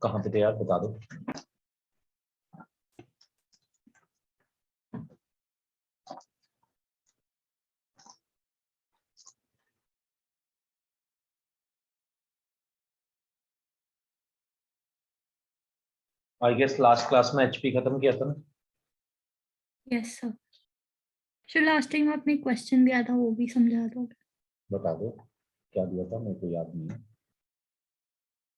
कहाँ पे थे यार, बता दो। आई गेस लास्ट क्लास में एचपी खत्म किया था ना। Yes sir. Sir last time आपने क्वेश्चन दिया था वो भी समझा दो। बता दो क्या दिया था, मेरे को याद नहीं है।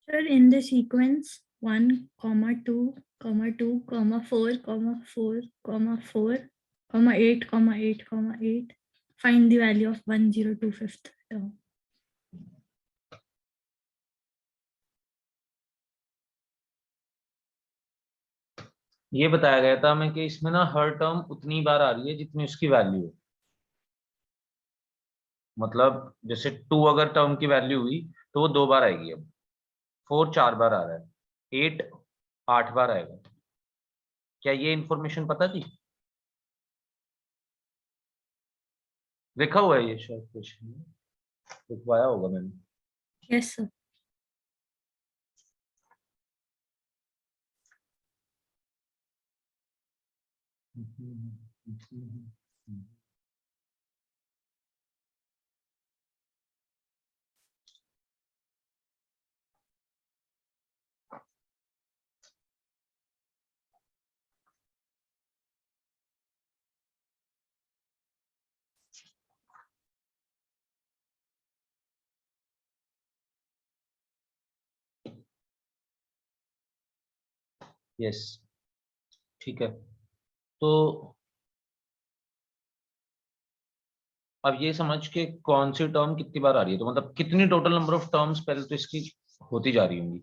Sir in the sequence 1, 2, 2, 4, 4, 4, 8, 8, 8 find the value of 1025th term. ये बताया गया था हमें कि इसमें ना हर टर्म उतनी बार आ रही है जितनी उसकी वैल्यू है। मतलब जैसे 2 अगर टर्म की वैल्यू हुई तो वो 2 बार आएगी। अब 4 4 बार आ रहा है, 8 8 बार आएगा। क्या ये इंफॉर्मेशन पता थी? लिखा हुआ है ये शायद, कुछ लिखवाया होगा मैंने। Yes sir. यस ठीक है। तो अब ये समझ के कौन सी टर्म कितनी बार आ रही है, तो मतलब कितनी टोटल नंबर ऑफ टर्म्स पहले तो इसकी होती जा रही होंगी।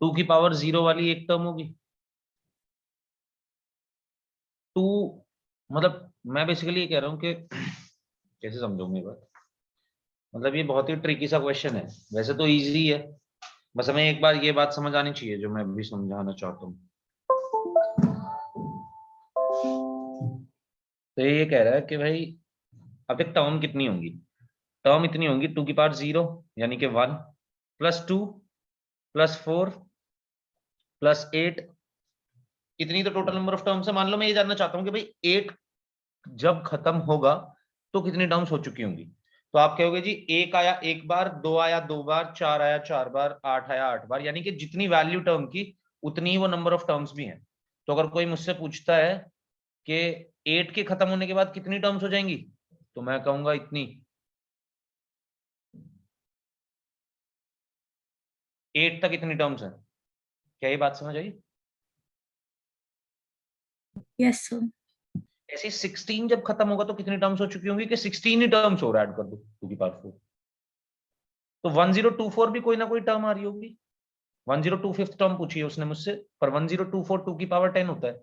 2 की पावर 0 वाली एक टर्म होगी। 2 मतलब मैं बेसिकली ये कह रहा हूँ कि कैसे समझोगे ये बात। मतलब ये बहुत ही ट्रिकी सा क्वेश्चन है, वैसे तो इजी है, बस हमें एक बार ये बात समझ आनी चाहिए जो मैं भी समझाना चाहता हूँ। तो ये कह रहा है कि भाई अब एक टर्म कितनी होंगी। टर्म इतनी होंगी 2 की पावर 0 यानी कि 1 +2 +4 +8। इतनी तो टोटल नंबर ऑफ टर्म्स है। मान लो मैं ये जानना चाहता हूँ कि भाई 8 जब खत्म होगा तो कितनी टर्म्स हो चुकी होंगी। तो आप कहोगे जी 1 आया 1 बार, 2 आया 2 बार, 4 आया 4 बार, 8 आया 8 बार, यानी कि जितनी वैल्यू टर्म की उतनी ही वो नंबर ऑफ टर्म्स भी हैं। तो अगर कोई मुझसे पूछता है कि 8 के खत्म होने के बाद कितनी टर्म्स हो जाएंगी, तो मैं कहूंगा इतनी। 8 तक इतनी टर्म्स है। क्या ये बात समझ आई? Yes sir. ऐसे 16 जब खत्म होगा तो कितनी टर्म्स हो चुकी होंगी कि 16 ही टर्म्स हो रहा, ऐड कर दो 2 की पावर 4। तो 1024 भी कोई ना कोई टर्म आ रही होगी। 1025th टर्म पूछी है उसने मुझसे, पर 1024 2 की पावर 10 होता है।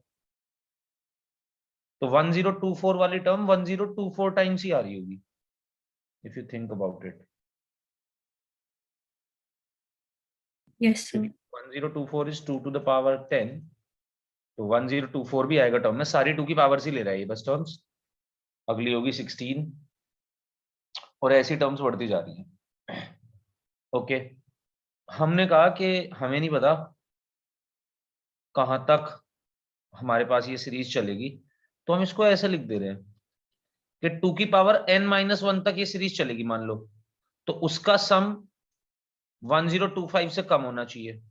तो 1024 वाली टर्म 1024 टाइम्स ही आ रही होगी, if you think about it. Yes sir. 1024 is 2 to the power 10, तो 1024 भी आएगा टर्म में। सारी 2 की पावर ही ले रहा है ये बस टर्म्स। अगली होगी 16 और ऐसी टर्म्स बढ़ती जा रही है। ओके, हमने कहा कि हमें नहीं पता कहां तक हमारे पास ये सीरीज चलेगी, तो हम इसको ऐसे लिख दे रहे हैं कि 2 की पावर n-1 तक ये सीरीज चलेगी मान लो, तो उसका सम 1025 से कम होना चाहिए।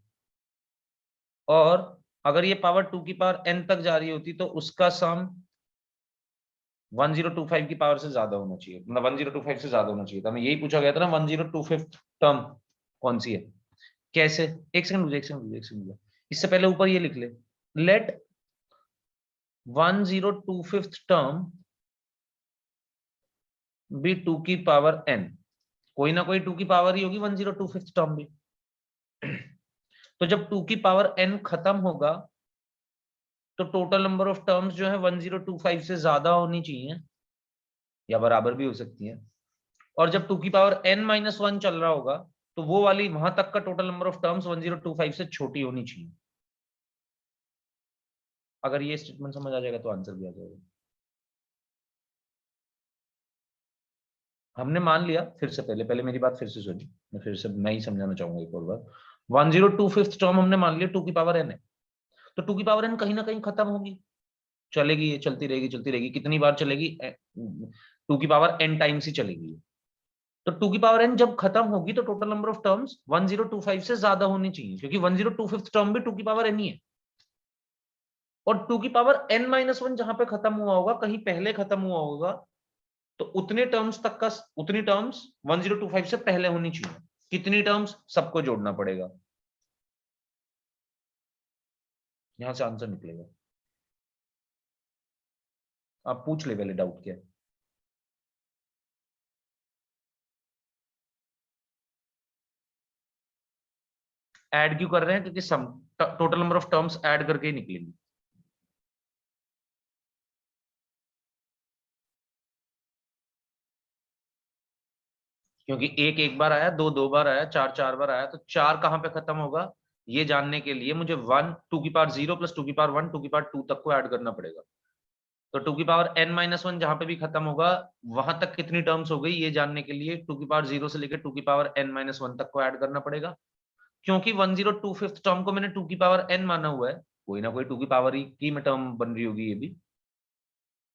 और अगर ये पावर 2 की पावर n तक जा रही होती तो उसका सम 1025 की पावर से ज्यादा होना चाहिए, मतलब 1025 से ज्यादा होना चाहिए। तो हमें यही पूछा गया था ना 1025 टर्म कौन सी है। कैसे? एक सेकंड मुझे, एक सेकंड मुझे, एक सेकंड मुझे। इससे पहले ऊपर ये लिख ले, लेट 1025th टर्म बी 2 की पावर n। कोई ना कोई 2 की पावर ही होगी 1025th टर्म भी। तो जब 2 की पावर n खत्म होगा तो टोटल नंबर ऑफ टर्म्स जो है 1025 से ज्यादा होनी चाहिए या बराबर भी हो सकती है। और जब 2 की पावर n-1 चल रहा होगा तो वो वाली वहां तक का टोटल नंबर ऑफ टर्म्स 1025 से छोटी होनी चाहिए। अगर ये स्टेटमेंट समझ आ जाएगा तो आंसर भी आ जाएगा। हमने मान लिया, फिर से पहले पहले मेरी बात फिर से सुनिए, मैं फिर से नहीं समझाना चाहूंगा एक और बार। 1025th टर्म हमने मान लिया 2 की पावर n है, तो 2 की पावर n कहीं ना कहीं खत्म होगी, चलेगी, ये चलती रहेगी चलती रहेगी, कितनी बार चलेगी, 2 की पावर n टाइम्स ही चलेगी। तो 2 की पावर n जब खत्म होगी तो टोटल नंबर ऑफ टर्म्स 1025 से ज्यादा होनी चाहिए, क्योंकि 1025th टर्म भी 2 की पावर n ही है। और 2 की पावर n माइनस वन जहां पे खत्म हुआ होगा, कहीं पहले खत्म हुआ होगा, तो उतने टर्म्स तक का, उतनी टर्म्स 1025 से पहले होनी चाहिए। कितनी टर्म्स, सबको जोड़ना पड़ेगा, यहां से आंसर निकलेगा। आप पूछ ले पहले डाउट क्या है। ऐड क्यों कर रहे हैं, क्योंकि sum total number of terms add करके ही निकलेंगी। क्योंकि एक एक बार आया, दो दो बार आया, चार चार बार आया, तो चार कहां पे खत्म होगा ये जानने के लिए मुझे 1 2 की पावर 0 प्लस 2 की पावर 1 2 की पावर 2 तक को ऐड करना पड़ेगा। तो 2 की पावर n-1 जहां पे भी खत्म होगा, वहां तक कितनी टर्म्स हो गई ये जानने के लिए 2 की पावर 0 से लेकर 2 की पावर n-1 तक को ऐड करना पड़ेगा। क्योंकि 1025th टर्म को मैंने 2 की पावर n माना हुआ है, कोई ना कोई 2 की पावर ही की में टर्म बन रही होगी ये भी।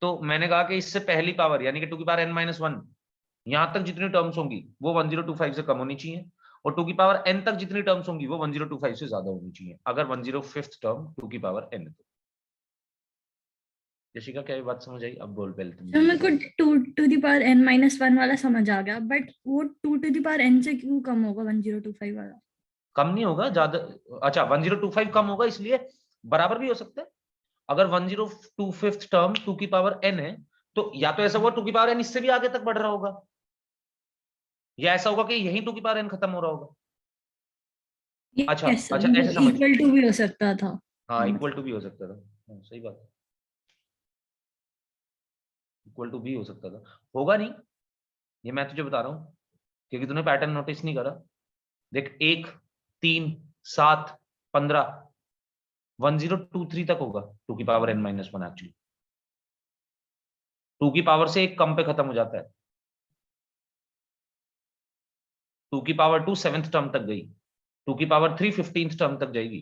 तो मैंने कहा कि इससे पहली पावर यानी कि 2 की पावर n-1 यहां तक जितनी टर्म्स होंगी वो 1025 से कम होनी चाहिए, और 2 की पावर n तक जितनी टर्म्स होंगी वो 1025 से ज्यादा होनी चाहिए, अगर 105th टर्म 2 की पावर n है। जैसिका क्या ये बात समझ आई? अब बोल पहले तुम। तो मेरे को 2 to the power n-1 वाला समझ आ गया, बट वो 2 to the power n से क्यों कम होगा 1025 वाला? कम नहीं होगा ज्यादा। अच्छा 1025 कम होगा इसलिए, बराबर भी हो सकता है। अगर 1025th टर्म 2 की पावर n है, तो या तो ऐसा होगा 2 की पावर n इससे भी आगे तक बढ़ रहा होगा, या ऐसा होगा कि यही 2 की पावर n खत्म हो रहा होगा। अच्छा यस सर, अच्छा, ऐसे मतलब समझ। इक्वल टू भी हो सकता था। हाँ हाँ इक्वल मतलब टू भी हो सकता था। हाँ, सही बात है, इक्वल टू भी हो सकता था। होगा नहीं, ये मैं तुझे बता रहा हूँ, क्योंकि तूने पैटर्न नोटिस नहीं करा। देख 1 3 7 15 1023 तक होगा 2 की पावर n-1 एक्चुअली। 2 की पावर से एक कम पे खत्म हो जाता है। 2 की पावर 2 7th टर्म तक गई, 2 की पावर 3 15th टर्म तक जाएगी,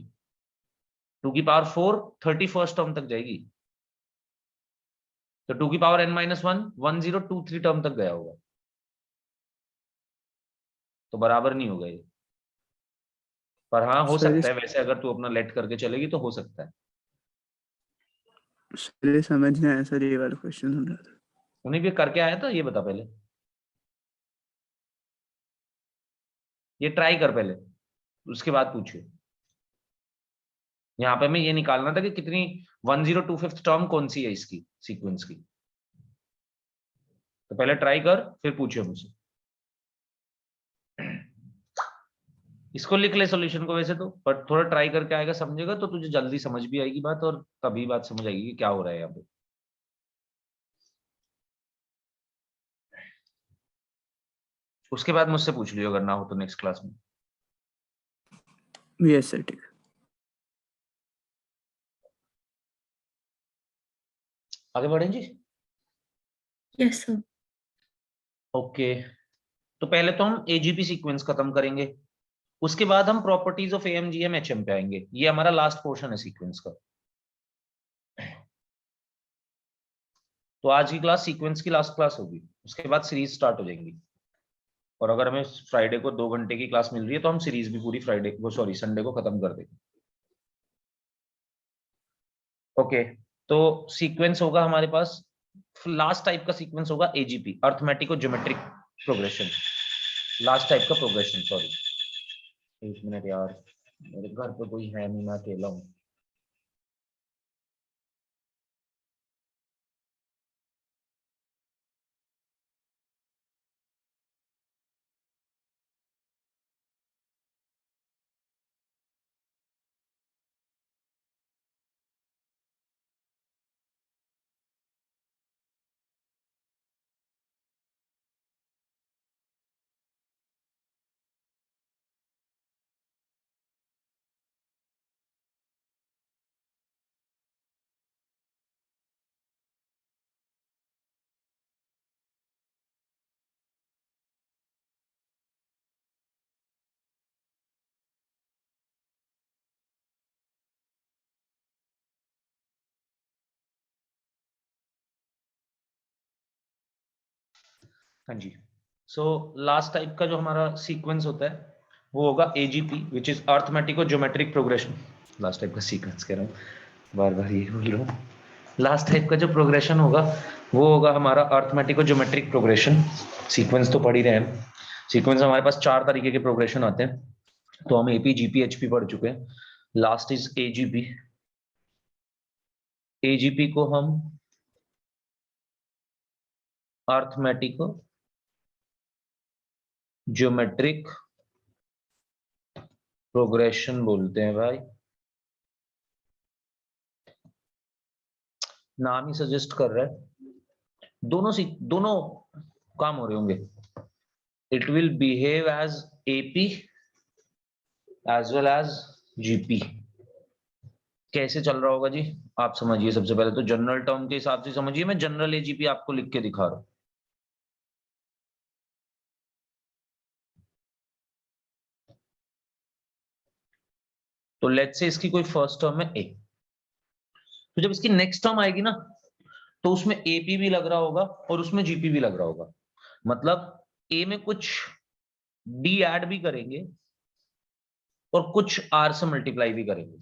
2 की पावर 4 31st टर्म तक जाएगी। तो 2 की पावर n-1 1023 टर्म तक गया होगा, तो बराबर नहीं होगा ये। पर हाँ हो सर सकता है वैसे, अगर तू अपना लेट करके चलेगी तो हो सकता है। सर समझ नहीं आया सर, ये वाला क्वेश्चन सुन रहा था। उन्हें भी करके आया था, ये बता पहले, ये ट्राई कर पहले, उसके बाद पूछिए। यहाँ पे मैं ये निकालना था कि कितनी 1025th टर्म कौन सी है इसकी सीक्वेंस की। तो पहले ट्राई कर फिर पूछिए मुझसे। इसको लिख ले सॉल्यूशन को वैसे तो, पर थोड़ा ट्राई करके आएगा समझेगा तो तुझे जल्दी समझ भी आएगी बात, और तभी बात समझ आएगी कि क्या हो रहा है यहाँ पे। उसके बाद मुझसे पूछ लियो अगर ना हो तो नेक्स्ट क्लास में। यस सर ठीक है। आगे बढ़ें जी। Yes sir. ओके, तो पहले तो हम एजीपी सीक्वेंस खत्म करेंगे, उसके बाद हम प्रॉपर्टीज ऑफ एएमजीएम एचएम पे आएंगे। ये हमारा लास्ट पोर्शन है सीक्वेंस का। तो आज की क्लास सीक्वेंस की लास्ट क्लास होगी, उसके बाद सीरीज स्टार्ट हो जाएंगी। और अगर हमें फ्राइडे को 2 घंटे की क्लास मिल रही है तो हम सीरीज भी पूरी फ्राइडे को, सॉरी संडे को खत्म कर देंगे। ओके, तो सीक्वेंस होगा हमारे पास, लास्ट टाइप का सीक्वेंस होगा AGP, अर्थमेटिको geometric progression, last type का प्रोग्रेशन। सॉरी 1 मिनट यार, मेरे घर पे कोई है नहीं, मैं अकेला हूँ। हाँ जी, सो लास्ट टाइप का जो हमारा सीक्वेंस होता है वो होगा AGP, which is अर्थमेटिको geometric progression. Last type का सीक्वेंस कह रहा हूँ, बार बार ये बोल रहा हूँ। लास्ट टाइप का जो प्रोग्रेशन होगा वो होगा हमारा अर्थमेटिको ज्योमेट्रिक प्रोग्रेशन। सीक्वेंस तो पढ़ ही रहे हैं। सीक्वेंस हमारे पास 4 तरीके के प्रोग्रेशन आते हैं, तो हम एपी जीपी एचपी पढ़ चुके हैं। Last is AGP. एजीपी को हम अर्थमेटिको ज्योमेट्रिक प्रोग्रेशन बोलते हैं भाई, नाम ही सजेस्ट कर रहा है। दोनों काम हो रहे होंगे। It will behave as AP as well as GP. कैसे चल रहा होगा जी आप समझिए। सबसे पहले तो जनरल टर्म के हिसाब से समझिए, मैं जनरल एजीपी आपको लिख के दिखा रहा हूं। तो लेट्स से इसकी कोई फर्स्ट टर्म है ए, तो जब इसकी नेक्स्ट टर्म आएगी ना तो उसमें एपी भी लग रहा होगा और उसमें जीपी भी लग रहा होगा। मतलब ए में कुछ डी ऐड भी करेंगे और कुछ आर से मल्टीप्लाई भी करेंगे,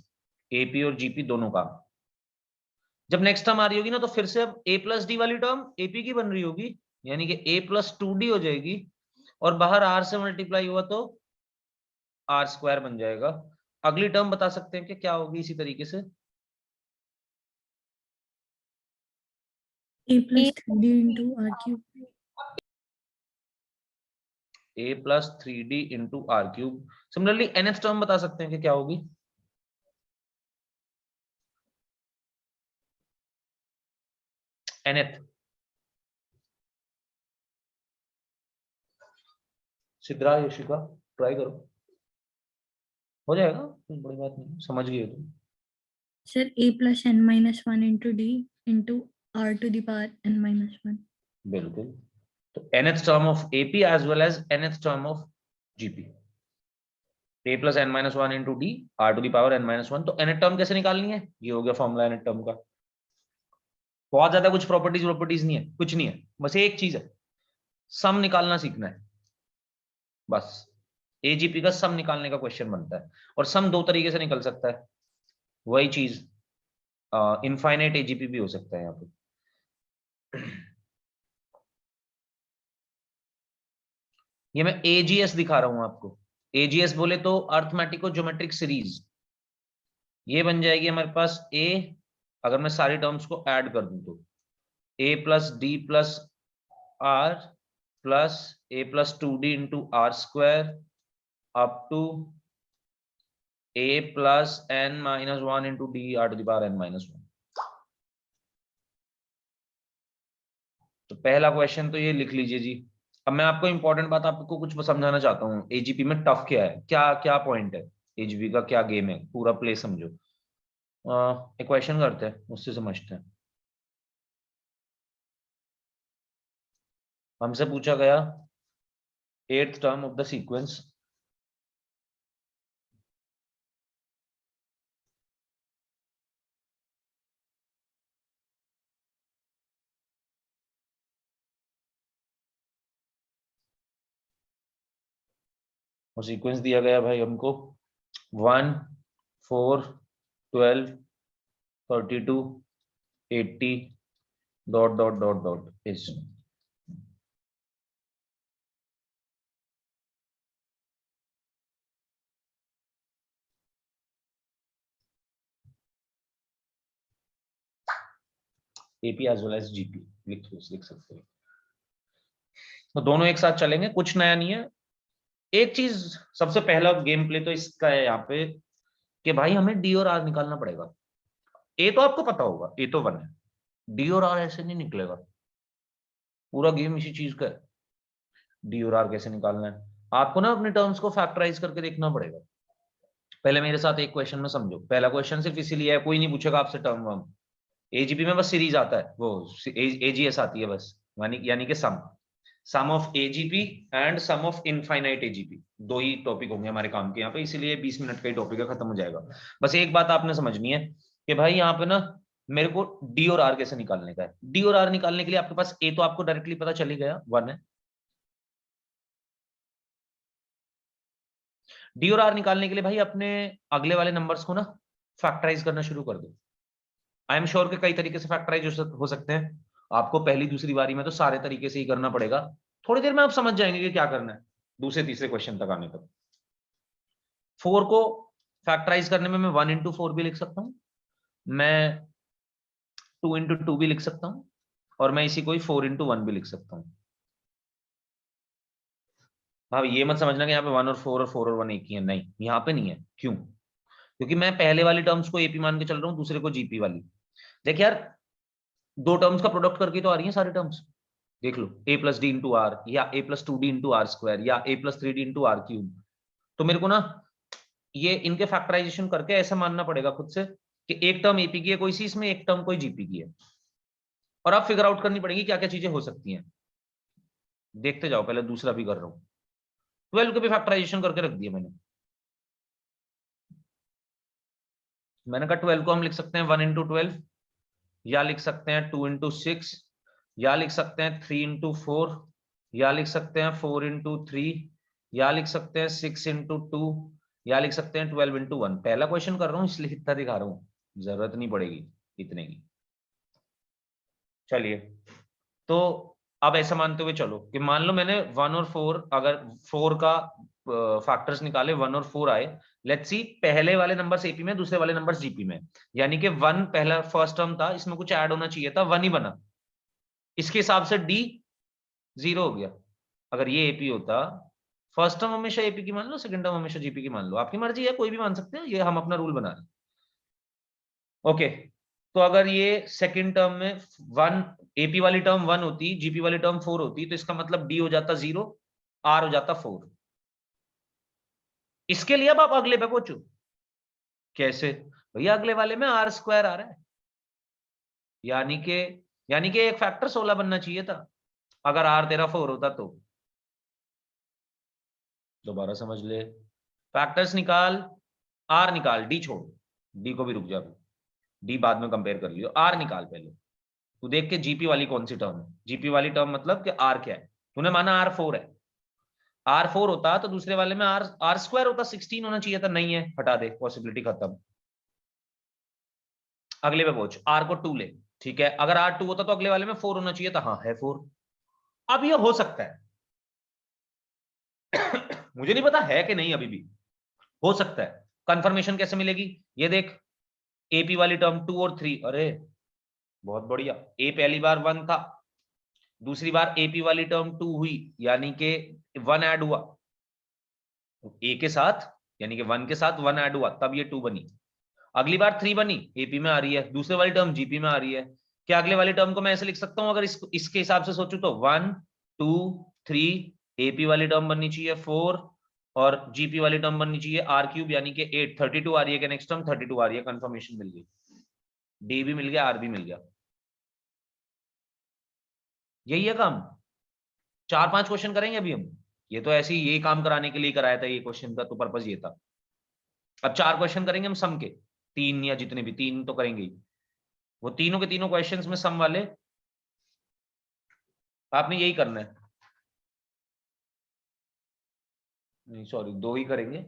एपी और जीपी दोनों का। जब नेक्स्ट टर्म आ रही होगी ना तो फिर से अब ए प्लस डी वाली टर्म एपी की बन रही होगी, यानी कि ए प्लस 2d हो जाएगी, और बाहर आर से मल्टीप्लाई हुआ तो आर स्क्वायर बन जाएगा। अगली टर्म बता सकते हैं कि क्या होगी इसी तरीके से? a plus 3d into r cube। a plus 3d into r cube। Similarly nth term बता सकते हैं कि क्या होगी? nth सिद्रा यशिका ट्राई करो, हो जाएगा, कोई बड़ी बात नहीं, समझ गए तुम। Sir a plus n minus 1 into d into r to the power n minus 1। बिल्कुल, तो nth term of AP as well as nth term of GP, a plus n minus 1 into d r to the power n minus 1। तो nth term कैसे निकालनी है? ये हो गया formula nth term का। बहुत ज्यादा कुछ प्रॉपर्टीज नहीं है, कुछ नहीं है, बस एक चीज है, सम निकालना सीखना है बस। एजीपी का सम निकालने का क्वेश्चन बनता है, और सम 2 तरीके से निकल सकता है, वही चीज इनफाइनाइट एजीपी भी हो सकता है यहाँ पे। ये मैं एजीएस दिखा रहा हूं आपको। एजीएस बोले तो अर्थमेटिको ज्योमेट्रिक सीरीज, ये बन जाएगी हमारे पास ए, अगर मैं सारी टर्म्स को ऐड कर दूं तो A plus D plus R plus A plus 2d into are square up to a plus n minus 1 into d r to the power n minus 1। तो पहला क्वेश्चन तो ये लिख लीजिए जी। अब मैं आपको इंपॉर्टेंट बात आपको कुछ समझाना चाहता हूँ, एजीपी में टफ क्या है, क्या क्या पॉइंट है, एजीपी का क्या गेम है, पूरा प्ले समझो। एक क्वेश्चन करते हैं, उससे समझते हैं। हमसे पूछा गया 8th term of the sequence, और सीक्वेंस दिया गया भाई हमको 1 4 12 32 80 dot dot dot dot is. AP as well as GP लिख सकते हैं, तो दोनों एक साथ चलेंगे, कुछ नया नहीं है। एक चीज सबसे पहला गेम प्ले तो इसका है यहाँ पे कि भाई हमें डी और आर निकालना पड़ेगा। ए तो आपको पता होगा, ए तो 1 है, डी और आर ऐसे नहीं निकलेगा, पूरा गेम इसी चीज का है। डी और आर कैसे निकालना है, आपको ना अपने टर्म्स को फैक्टराइज करके देखना पड़ेगा। पहले मेरे साथ एक क्वेश्चन में समझो, पहला क्वेश्चन सिर्फ इसीलिए है, कोई नहीं पूछेगा आपसे टर्म वर्म। एजीपी में बस सीरीज आता है, वो एजीएस आती है बस, यानी कि sum of AGP and sum of infinite AGP, 2 ही टॉपिक होंगे हमारे काम के यहाँ पे, इसीलिए 20 मिनट का ही टॉपिक है, खत्म हो जाएगा। बस एक बात आपने समझनी है कि भाई यहाँ पे ना मेरे को डी और आर कैसे निकालने का है। डी और आर निकालने के लिए आपके पास ए तो आपको डायरेक्टली पता चल ही गया 1 है, डी और आर निकालने के लिए भाई अपने अगले वाले नंबर्स को ना फैक्टराइज करना शुरू कर दो। आई एम श्योर के कई तरीके से फैक्टराइज हो सकते हैं, आपको पहली दूसरी बारी में तो सारे तरीके से ही करना पड़ेगा, थोड़ी देर में आप समझ जाएंगे कि क्या करना है दूसरे तीसरे क्वेश्चन तक आने तक। 4 को फैक्टराइज करने में मैं 1 इंटू 4 भी लिख सकता हूं, मैं 2 इंटू 2 भी लिख सकता हूं, और मैं इसी को ही 4 इंटू 1 भी लिख सकता हूं। हाँ, ये मत समझना कि यहाँ पे 1 और 4 और 4 और 1 एक ही है, नहीं, यहाँ पे नहीं है। क्यों? क्योंकि मैं पहले वाली टर्म्स को एपी मान के चल रहा हूँ, दूसरे को जीपी वाली। देख यार, दो टर्म्स का प्रोडक्ट करके तो आ रही है सारी टर्म्स, देख लो, a plus d into r, या a plus 2d into are square, या a plus 3d into r cube. तो मेरे को ना ये इनके फैक्टराइजेशन करके ऐसा मानना पड़ेगा खुद से कि एक टर्म एपी की है कोई सी, इसमें एक टर्म कोई जीपी की है, और अब फिगर आउट करनी पड़ेगी क्या क्या चीजें हो सकती हैं। देखते जाओ, पहले दूसरा भी कर रहा हूं। 12 के भी फैक्टराइजेशन करके रख दिया मैंने कहा 12 को हम लिख सकते हैं 1 इंटू 12, या लिख सकते हैं 2 इंटू 6, या लिख सकते हैं 3 इंटू 4, या लिख सकते हैं 4 इंटू 3, या लिख सकते हैं 6 इंटू 2, या लिख सकते हैं 12 इंटू 1। पहला क्वेश्चन कर रहा हूं इसलिए इतना दिखा रहा हूं, जरूरत नहीं पड़ेगी इतने की। चलिए, तो अब ऐसा मानते हुए चलो कि मान लो मैंने 1 और 4, अगर 4 का फैक्टर्स निकाले 1 और 4 आए, लेट्स सी पहले वाले नंबर्स एपी में, दूसरे वाले नंबर्स जीपी में, यानी कि 1 पहला फर्स्ट टर्म था, इसमें कुछ ऐड होना चाहिए था, 1 ही बना, इसके हिसाब से डी 0 हो गया। अगर ये एपी होता, फर्स्ट टर्म हमेशा एपी की मान लो, सेकंड टर्म हमेशा जीपी की मान लो, आपकी मर्जी है, कोई भी मान सकते हैं, ये हम अपना रूल बना रहे हैं। ओके, तो अगर ये सेकंड टर्म में 1 एपी वाली टर्म 1 होती, जीपी वाली टर्म 4 होती, तो इसका मतलब डी हो जाता 0, आर हो जाता 4। इसके लिए अब आप अगले पे पहुंचो। कैसे? भैया अगले वाले में आर स्क्वायर आ रहा है, यानी कि एक फैक्टर 16 बनना चाहिए था, अगर आर तेरा 4 होता तो। दोबारा समझ ले, फैक्टर्स निकाल, आर निकाल, डी छोड़, डी को भी रुक जा, डी बाद में कंपेयर कर लियो, आर निकाल पहले। तू देख के जीपी वाली कौन सी टर्म है, जीपी वाली टर्म मतलब कि आर क्या है, तूने माना आर 4 है, आर 4 होता तो दूसरे वाले में आर स्क्वायर होता, 16 होना चाहिए था, नहीं है, हटा दे, पॉसिबिलिटी खत्म। अगले पे पहुंच, आर को 2 ले, ठीक है, अगर आर 2 होता तो अगले वाले में 4 होना चाहिए था, हाँ है 4। अब ये हो सकता है मुझे नहीं पता है कि नहीं, अभी भी हो सकता है। कंफर्मेशन कैसे मिलेगी, ये देख, एपी वाली टर्म 2 और 3, अरे बहुत बढ़िया, ए पहली बार 1 था, दूसरी बार एपी वाली टर्म 2 हुई, यानी कि 1 ऐड हुआ ए के साथ, यानी कि 1 के साथ 1 ऐड हुआ, तब ये 2 बनी। अगली बार 3 बनी, एपी में आ रही है, दूसरे वाली टर्म जीपी में आ रही है। क्या अगले वाली टर्म को मैं ऐसे लिख सकता हूं, अगर इसके हिसाब से सोचूं तो 1 2 3, एपी वाली टर्म बननी चाहिए 4, और जीपी वाली टर्म बननी चाहिए आर क्यूब, यानी कि 8, 32 आ रही है, कि नेक्स्ट टर्म 32 आ रही है, कंफर्मेशन मिल गई, डी भी मिल गया, आर भी मिल गया। यही है काम। 4-5 क्वेश्चन करेंगे अभी हम, ये तो ऐसे ही यही काम कराने के लिए कराया था, ये क्वेश्चन का तो पर्पस ये था। अब 4 क्वेश्चन करेंगे हम सम के, 3 या जितने भी, 3 तो करेंगे ही, वो तीनों के तीनों क्वेश्चंस में सम वाले आपने यही करना है। नहीं सॉरी, 2 ही करेंगे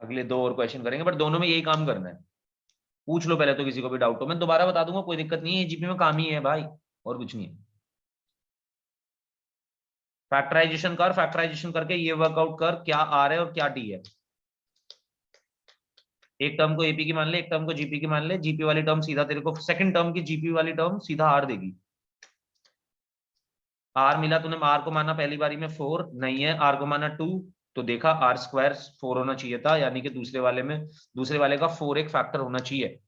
अगले 2 और क्वेश्चन करेंगे, बट दोनों में यही काम करना है। पूछ लो पहले तो, किसी को भी डाउट हो, मैं दोबारा बता दूंगा, कोई दिक्कत नहीं है, जीपी में काम ही है भाई, और कुछ नहीं है। फैक्टराइजेशन कर, फैक्टराइजेशन करके ये वर्कआउट कर क्या आर है और क्या डी है। एक टर्म को एपी की मान ले, एक टर्म को जीपी की मान ले, जीपी वाली टर्म सीधा तेरे को सेकंड टर्म की जीपी वाली टर्म सीधा आर देगी। आर मिला, तूने आर को माना पहली बारी में 4 नहीं है, आर को माना 2, तो देखा आर स्क्वायर 4 होना चाहिए था, यानी कि दूसरे वाले का 4 एक फैक्टर होना चाहिए,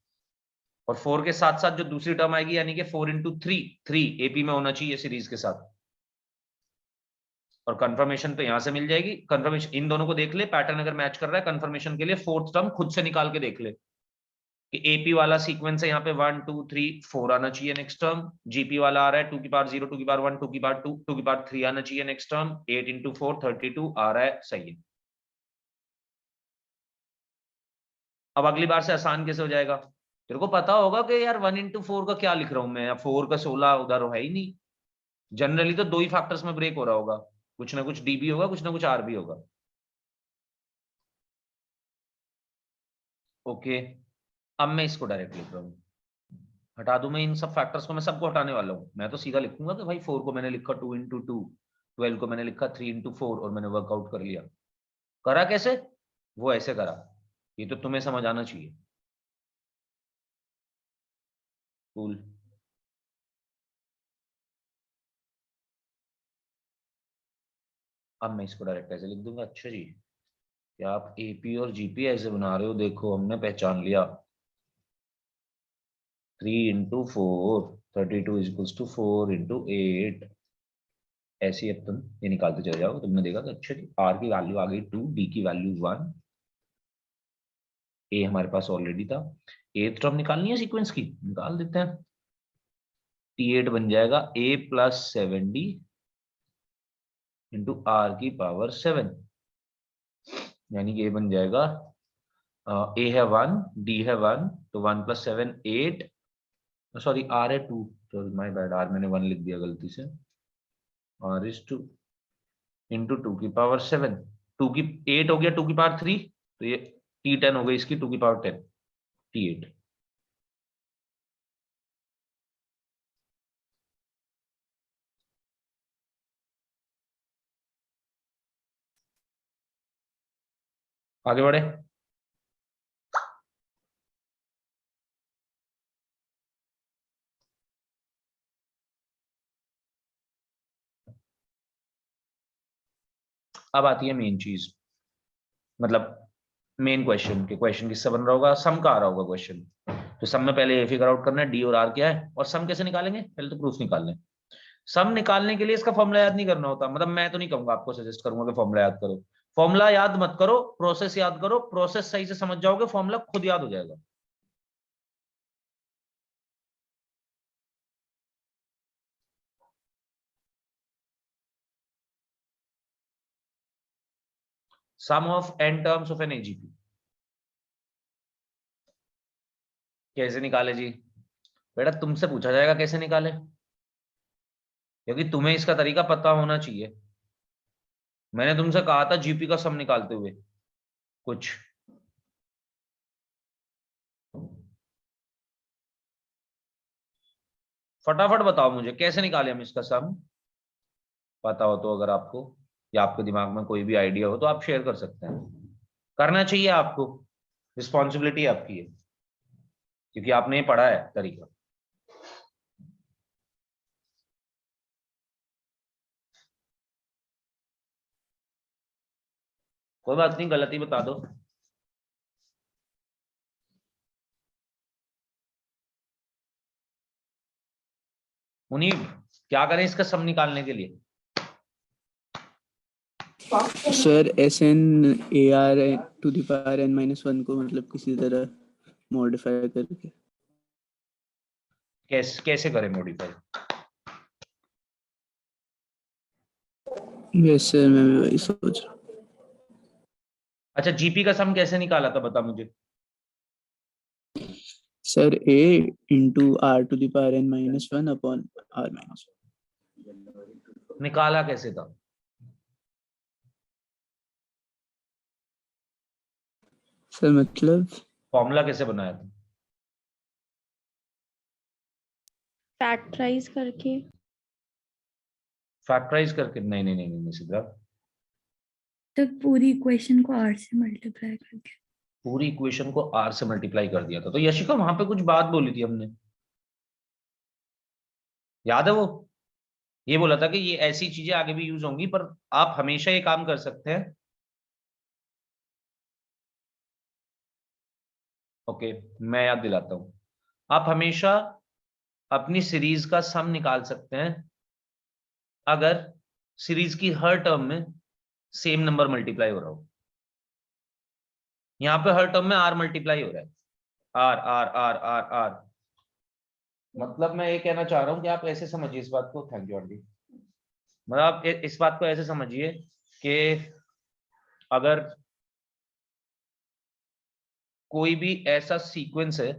और 4 के साथ साथ जो दूसरी टर्म आएगी, यानी कि 4 इंटू 3 एपी में होना चाहिए सीरीज के साथ, और कंफर्मेशन तो यहां से मिल जाएगी। कंफर्मेशन इन दोनों को देख ले, पैटर्न अगर मैच कर रहा है, कंफर्मेशन के लिए फोर्थ टर्म खुद से निकाल के देख ले कि एपी वाला सीक्वेंस है यहाँ पे 1 2 3 4 आना चाहिए नेक्स्ट टर्म, जीपी वाला आ रहा है 2 की पावर 0 2 की पावर 1 2 की पावर 2 2 की पावर 3 आना चाहिए नेक्स्ट टर्म, 8 इंटू 4 32 आ रहा है, सही है। अब अगली बार से आसान कैसे हो जाएगा, तेरे को पता होगा कि यार 1 इंटू 4 का क्या लिख रहा हूं मैं, 4 का 16 उधर है ही नहीं, जनरली तो 2 ही फैक्टर्स में ब्रेक हो रहा होगा, कुछ ना कुछ डी भी होगा, कुछ ना कुछ आर भी होगा। ओके, अब मैं इसको डायरेक्ट लिख रहा हूँ, हटा दूं मैं इन सब फैक्टर्स को, मैं सबको हटाने वाला हूँ। मैं तो सीधा लिखूंगा कि भाई 4 को मैंने लिखा 2 इंटू 2, 12 को मैंने लिखा 3 इंटू 4 और मैंने वर्कआउट कर लिया। करा कैसे? वो ऐसे करा, ये तो तुम्हें समझ आना चाहिए। कूल। अब मैं इसको डायरेक्ट ऐसे लिख दूंगा। अच्छा जी, क्या आप एपी और जीपी ऐसे बना रहे हो? देखो हमने पहचान लिया, 3 इंटू 4 32 इक्वल्स टू 4 इंटू 8। ऐसे ही अब तुम ये निकालते चले जाओ, तुमने देखा कि अच्छा जी आर की वैल्यू आ गई 2, डी की वैल्यू 1, ए हमारे पास ऑलरेडी था। एथ टर्म निकालनी है सीक्वेंस की, निकाल देते हैं। T8 बन जाएगा a plus 7d into r की पावर 7, यानी कि ये बन जाएगा a है 1, d है 1, तो 1 प्लस 7 8, सॉरी r है 2, तो माय बैड, r मैंने 1 लिख दिया गलती से, r इज 2 इंटू 2 की पावर 7, 2 की 8 हो गया 2 की पावर 3, तो ये T10 हो गई इसकी 2 की पावर 10, T8। आगे बढ़े। अब आती है मेन चीज, मतलब मेन क्वेश्चन। के क्वेश्चन किससे बन रहा होगा? सम का आ रहा होगा क्वेश्चन। तो सम में पहले ये फिगर आउट करना है डी और आर क्या है, और सम कैसे निकालेंगे? पहले तो प्रूफ निकाल लें। सम निकालने के लिए इसका फॉर्मूला याद नहीं करना होता, मतलब मैं तो नहीं कहूंगा, आपको सजेस्ट करूंगा कि फॉर्मूला याद करो। फॉर्मूला याद मत करो, प्रोसेस याद करो। प्रोसेस सही से समझ जाओगे, फॉर्मूला खुद याद हो जाएगा। Sum of N terms of N AGP कैसे निकाले जी? बेटा तुमसे पूछा जाएगा कैसे निकाले, क्योंकि तुम्हें इसका तरीका पता होना चाहिए। मैंने तुमसे कहा था जीपी का सम निकालते हुए कुछ, फटाफट बताओ मुझे कैसे निकाले हम इसका सम। पता हो तो, अगर आपको या आपके दिमाग में कोई भी आइडिया हो तो आप शेयर कर सकते हैं। करना चाहिए आपको, रिस्पॉन्सिबिलिटी आपकी है, क्योंकि आपने ये पढ़ा है तरीका। कोई बात नहीं, गलती बता दो। मुनीब, क्या करें इसका सम निकालने के लिए? Sir SN AR to the power n-1 को मतलब किसी तरह मॉडिफाई करके। कैसे करें मॉडिफाई? यस सर, मैं भी वही सोच रहा हूँ। अच्छा, जीपी का सम कैसे निकाला था बता मुझे। Sir A into R to the power n-1 upon R-1। निकाला कैसे था? सर मतलब फॉर्मूला कैसे बनाया था? फैक्टराइज करके। फैक्टराइज करके? नहीं नहीं नहीं नहीं सिद्धार्थ, तो पूरी इक्वेशन को r से मल्टीप्लाई करके। पूरी इक्वेशन को r से मल्टीप्लाई कर दिया था। तो यशिका वहां पे कुछ बात बोली थी हमने, याद है वो? ये बोला था कि ये ऐसी चीजें आगे भी यूज होंगी, पर आप हमेशा ये काम कर सकते हैं। ओके, मैं याद दिलाता हूं। आप हमेशा अपनी सीरीज का सम निकाल सकते हैं अगर सीरीज की हर टर्म में सेम नंबर मल्टीप्लाई हो रहा हो। यहां पे हर टर्म में आर मल्टीप्लाई हो रहा है, r r r r r. मतलब मैं ये कहना चाह रहा हूं कि आप ऐसे समझिए इस बात को, थैंक यू आंटी। मतलब आप इस बात को ऐसे समझिए कि अगर कोई भी ऐसा सीक्वेंस है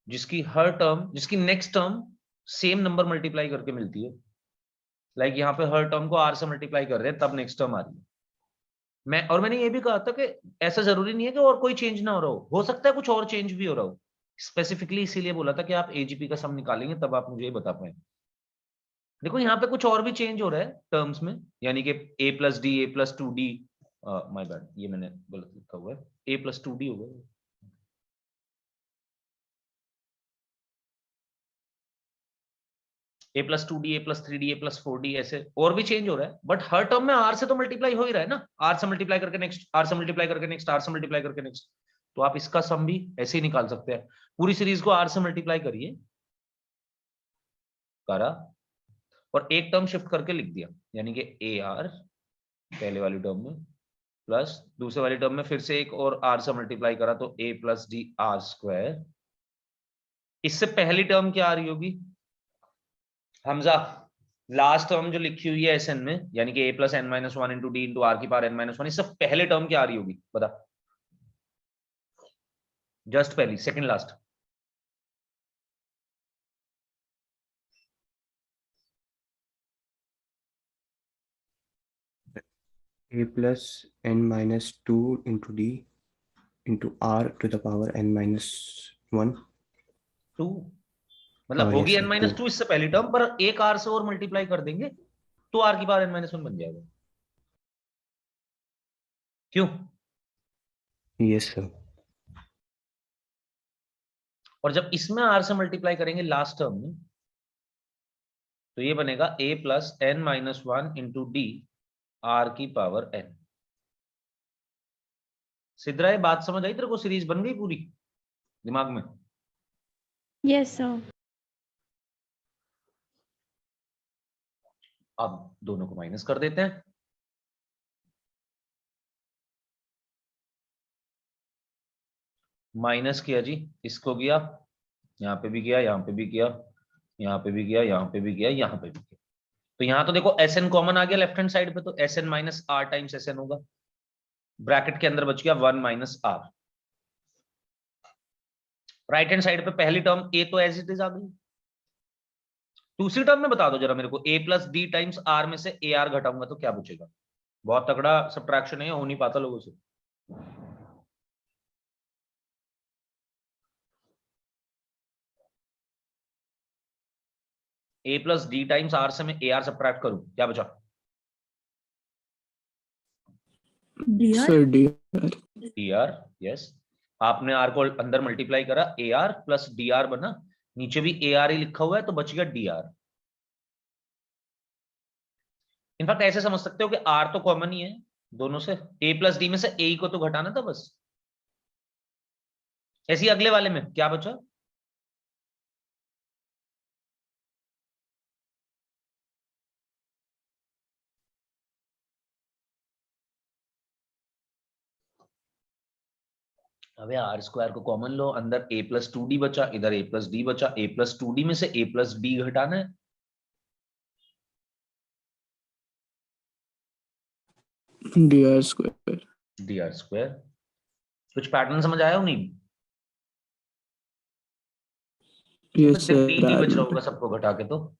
जिसकी हर टर्म, जिसकी next term same number multiply करके मिलती है, लाइक यहाँ पे हर टर्म को आर से मल्टीप्लाई कर रहे हैं तब नेक्स्ट टर्म आ रही है, मैंने ये भी कहा था कि ऐसा जरूरी नहीं है कि और कोई चेंज ना हो रहा हो सकता है कुछ और चेंज भी हो रहा हो। स्पेसिफिकली इसीलिए बोला था कि आप एजीपी का सम निकालेंगे तब आप मुझे ये बता पाए। देखो यहाँ पे कुछ और भी चेंज हो रहा है टर्म्स में, यानी कि a plus D, a plus two D, my bad ये मैंने गलत लिखा हुआ है, a प्लस टू डी होगा, a plus two D, a plus three D, a plus four D, ऐसे और भी चेंज हो रहा है। बट हर टर्म में r से तो मल्टीप्लाई हो ही रहा है ना, r से मल्टीप्लाई करके नेक्स्ट, r से मल्टीप्लाई करके नेक्स्ट, r से मल्टीप्लाई करके नेक्स्ट। तो आप इसका सम भी ऐसे ही निकाल सकते हैं। पूरी सीरीज को r से मल्टीप्लाई करिए, करा, और एक टर्म शिफ्ट करके लिख दिया, यानी कि ए आर पहले वाली टर्म में प्लस दूसरे वाली टर्म में फिर से एक और r से मल्टीप्लाई करा तो a plus d are square. इससे पहली टर्म क्या आ रही होगी हमजा, लास्ट टर्म जो लिखी हुई है एसएन में, यानी कि a plus N minus one into d into r की पावर n माइनस वन, इससे पहले टर्म क्या आ रही होगी बता, जस्ट पहली, second last. a plus n minus 2 into d into r to the power n minus 1। 2 मतलब हाँ, होगी yes, n minus two। Two इससे पहली टर्म, पर एक r से और मल्टीप्लाई कर देंगे तो r की पावर n माइनस वन बन जाएगा। क्यों? yes sir। और जब इसमें r से मल्टीप्लाई करेंगे लास्ट टर्म में, तो ये बनेगा a plus N minus one into d r की पावर n। सिद्धरा ये बात समझ आई तेरे को? सीरीज बन गई पूरी दिमाग में? Yes sir. अब दोनों को माइनस कर देते हैं, माइनस किया जी, इसको किया, यहाँ पे भी किया, यहाँ पे भी किया, यहाँ पे भी किया, यहाँ पे भी किया, यहाँ पे भी किया। तो यहाँ तो देखो एस एन कॉमन आ गया लेफ्ट हैंड साइड पे, तो S n minus r times S n होगा, ब्रैकेट के अंदर बच गया one minus r. Right hand side पे पहली टर्म ए तो एज इट इज आ गई, दूसरी टर्म में बता दो जरा मेरे को, ए प्लस डी टाइम्स आर में से ए आर घटाऊंगा तो क्या बचेगा? बहुत तगड़ा सब्ट्रैक्शन है, हो नहीं पाता लोगों से। A plus D times are से मैं ए आर सब्ट्रैक्ट करूं, क्या बचा? Sir dr। D R, yes. आपने आर को अंदर मल्टीप्लाई करा, A R plus d are बना, नीचे भी ए आर ही लिखा हुआ है तो बच गया डी आर। इनफैक्ट ऐसे समझ सकते हो कि आर तो कॉमन ही है दोनों से, ए प्लस डी में से ए को तो घटाना था बस। ऐसे ही अगले वाले में क्या बचा? अबे आर स्क्वायर को कॉमन लो, अंदर ए प्लस टू डी बचा, इधर ए प्लस डी बचा, ए प्लस टू डी में से ए प्लस डी घटाना है। dr square. D R square. कुछ पैटर्न समझ आया हो नहीं? यस तो सिर्फ डी सर ही आ बच रहा रही होगा है। सबको घटा के, तो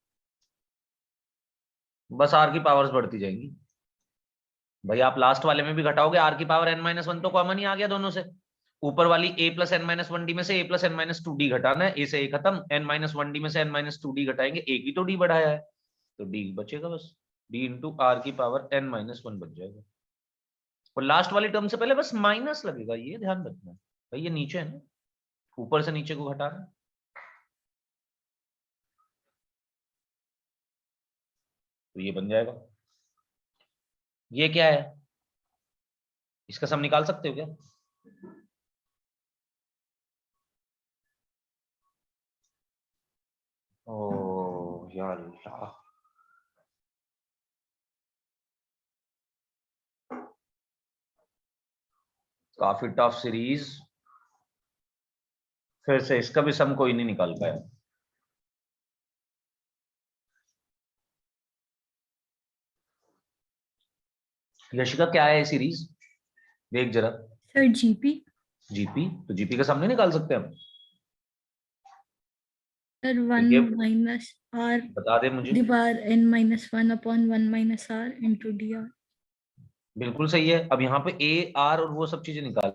बस आर की पावर्स बढ़ती जाएंगी। भाई आप लास्ट वाले में भी घटाओगे, आर की पावर एन माइनस वन तो कॉमन ही आ गया दोनों से। ऊपर वाली A plus N minus one D में से A plus N minus two D घटाना है, ए से ए खत्म, एन माइनस वन डी में से एन माइनस टू डी घटाएंगे, ए की तो डी बढ़ाया है तो डी बचेगा बस, डी इंटू आर की पावर एन माइनस वन बच जाएगा। और लास्ट वाली टर्म से पहले बस माइनस लगेगा, ये ध्यान रखना है भाई, ये नीचे है ना, ऊपर से नीचे को घटाना है। तो ये बन जाएगा। ये क्या है? इसका सम निकाल सकते हो क्या? ओ यार अल्लाह, काफी टफ सीरीज, फिर से इसका भी सम कोई नहीं निकाल पाया। यशिका क्या है सीरीज, देख जरा। Sir GP. जीपी, तो जीपी का सम नहीं निकाल सकते हम? सर वन ये माइनस आर बता दे मुझे। The power N minus one upon one minus r into d r. बिल्कुल सही है। अब यहाँ पे ए आर और वो सब चीजें निकाल।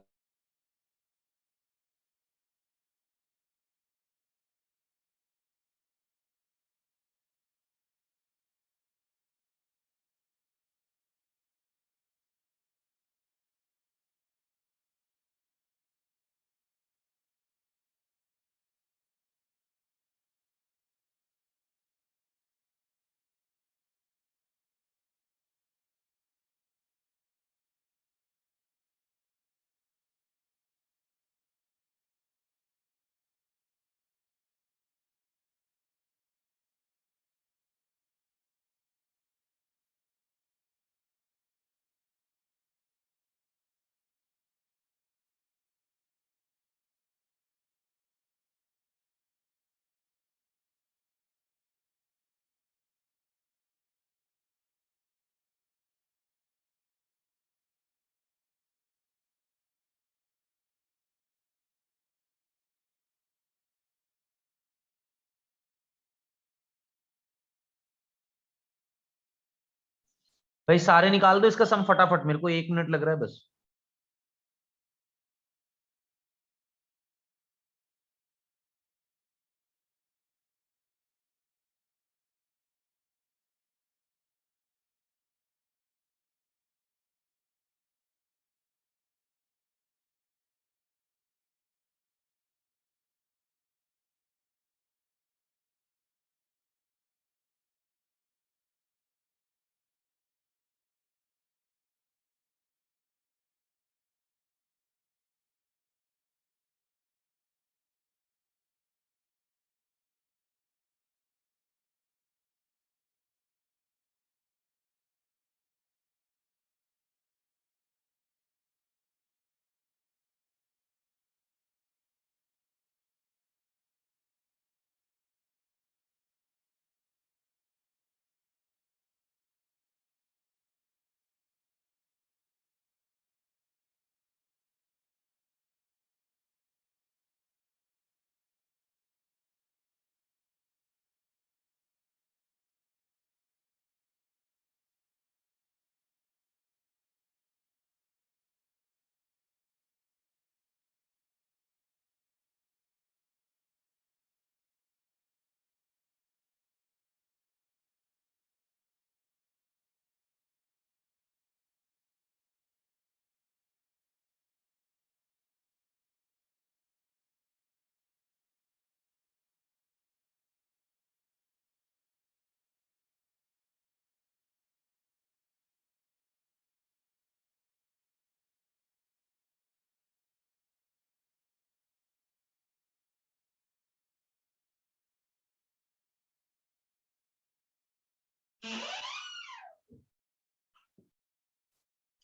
भाई सारे निकाल दो इसका सम फटाफट, मेरे को 1 मिनट लग रहा है बस।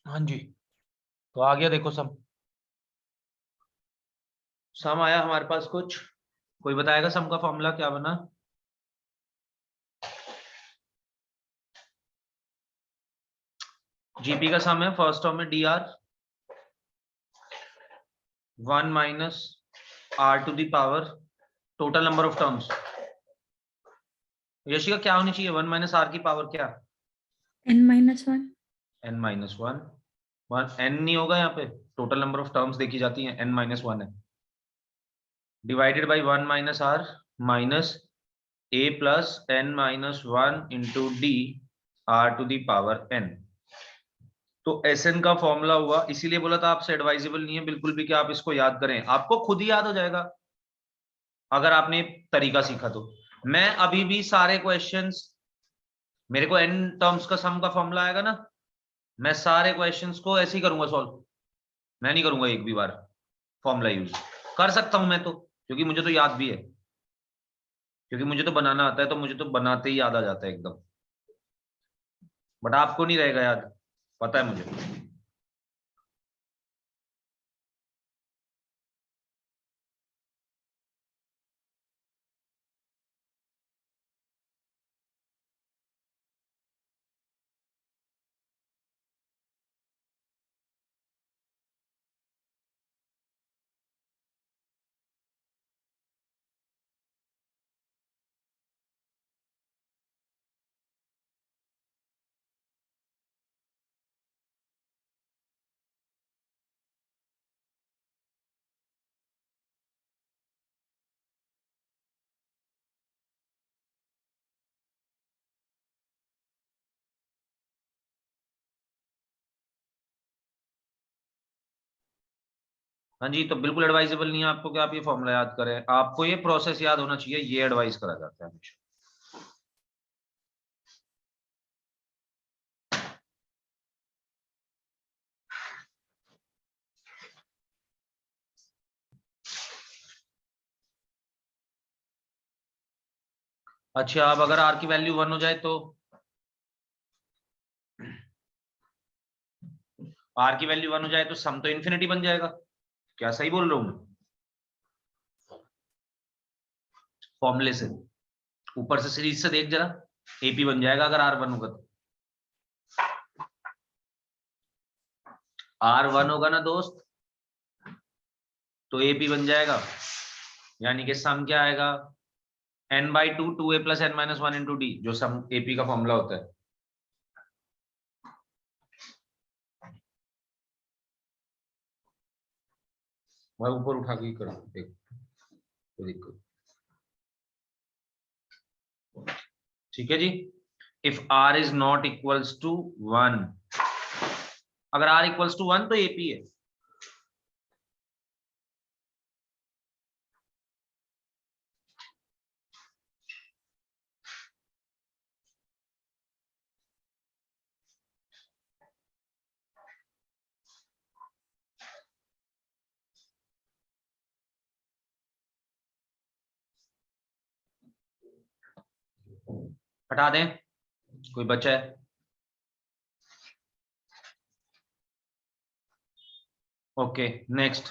हाँ जी, तो आ गया देखो सम। सम आया हमारे पास कुछ। कोई बताएगा सम का फॉर्मूला क्या बना? जीपी का सम है फर्स्ट टर्म में d r 1 minus r to the power total number of terms. Yashika क्या होनी चाहिए? 1 माइनस आर की पावर क्या? n-1। n minus one. n नहीं होगा यहाँ पे, टोटल नंबर ऑफ टर्म्स देखी जाती है, n माइनस वन है। Divided by 1 minus r minus a plus n minus one into d r to the power n। तो Sn का फॉर्मूला हुआ, इसीलिए बोला था आपसे एडवाइजेबल नहीं है बिल्कुल भी कि आप इसको याद करें, आपको खुद ही याद हो जाएगा अगर आपने तरीका सीखा तो। मैं अभी भी सारे क्वेश्चंस, मेरे को n टर्म्स का सम का फॉर्मूला आएगा ना, मैं सारे क्वेश्चंस को ऐसे ही करूंगा सॉल्व। मैं नहीं करूंगा एक भी बार फॉर्मूला यूज। कर सकता हूं मैं तो, क्योंकि मुझे तो याद भी है, क्योंकि मुझे तो बनाना आता है, तो मुझे तो बनाते ही याद आ जाता है एकदम। बट आपको नहीं रहेगा याद, पता है मुझे। हाँ जी, तो बिल्कुल एडवाइजेबल नहीं है आपको कि आप ये फॉर्मूला याद करें, आपको ये प्रोसेस याद होना चाहिए, ये एडवाइस करा जाता है हमेशा। अच्छा, अब अगर आर की वैल्यू 1 हो जाए तो आर की वैल्यू 1 हो जाए तो सम तो इन्फिनिटी बन जाएगा। क्या सही बोल रहा हूं मैं? फॉर्मूले से ऊपर से सीरीज से देख जरा, एपी बन जाएगा अगर आर 1 होगा तो। आर 1 होगा ना दोस्त, तो एपी बन जाएगा, यानी कि सम क्या आएगा, n/2 2a + n - 1 × d, जो सम एपी का फॉर्मूला होता है। वह ऊपर उठा के करो, देख कोई दिक्कत। ठीक है जी। If r is not equals to 1, अगर r इक्वल्स टू 1 तो एपी है। हटा दें, कोई बचा है? Okay, next,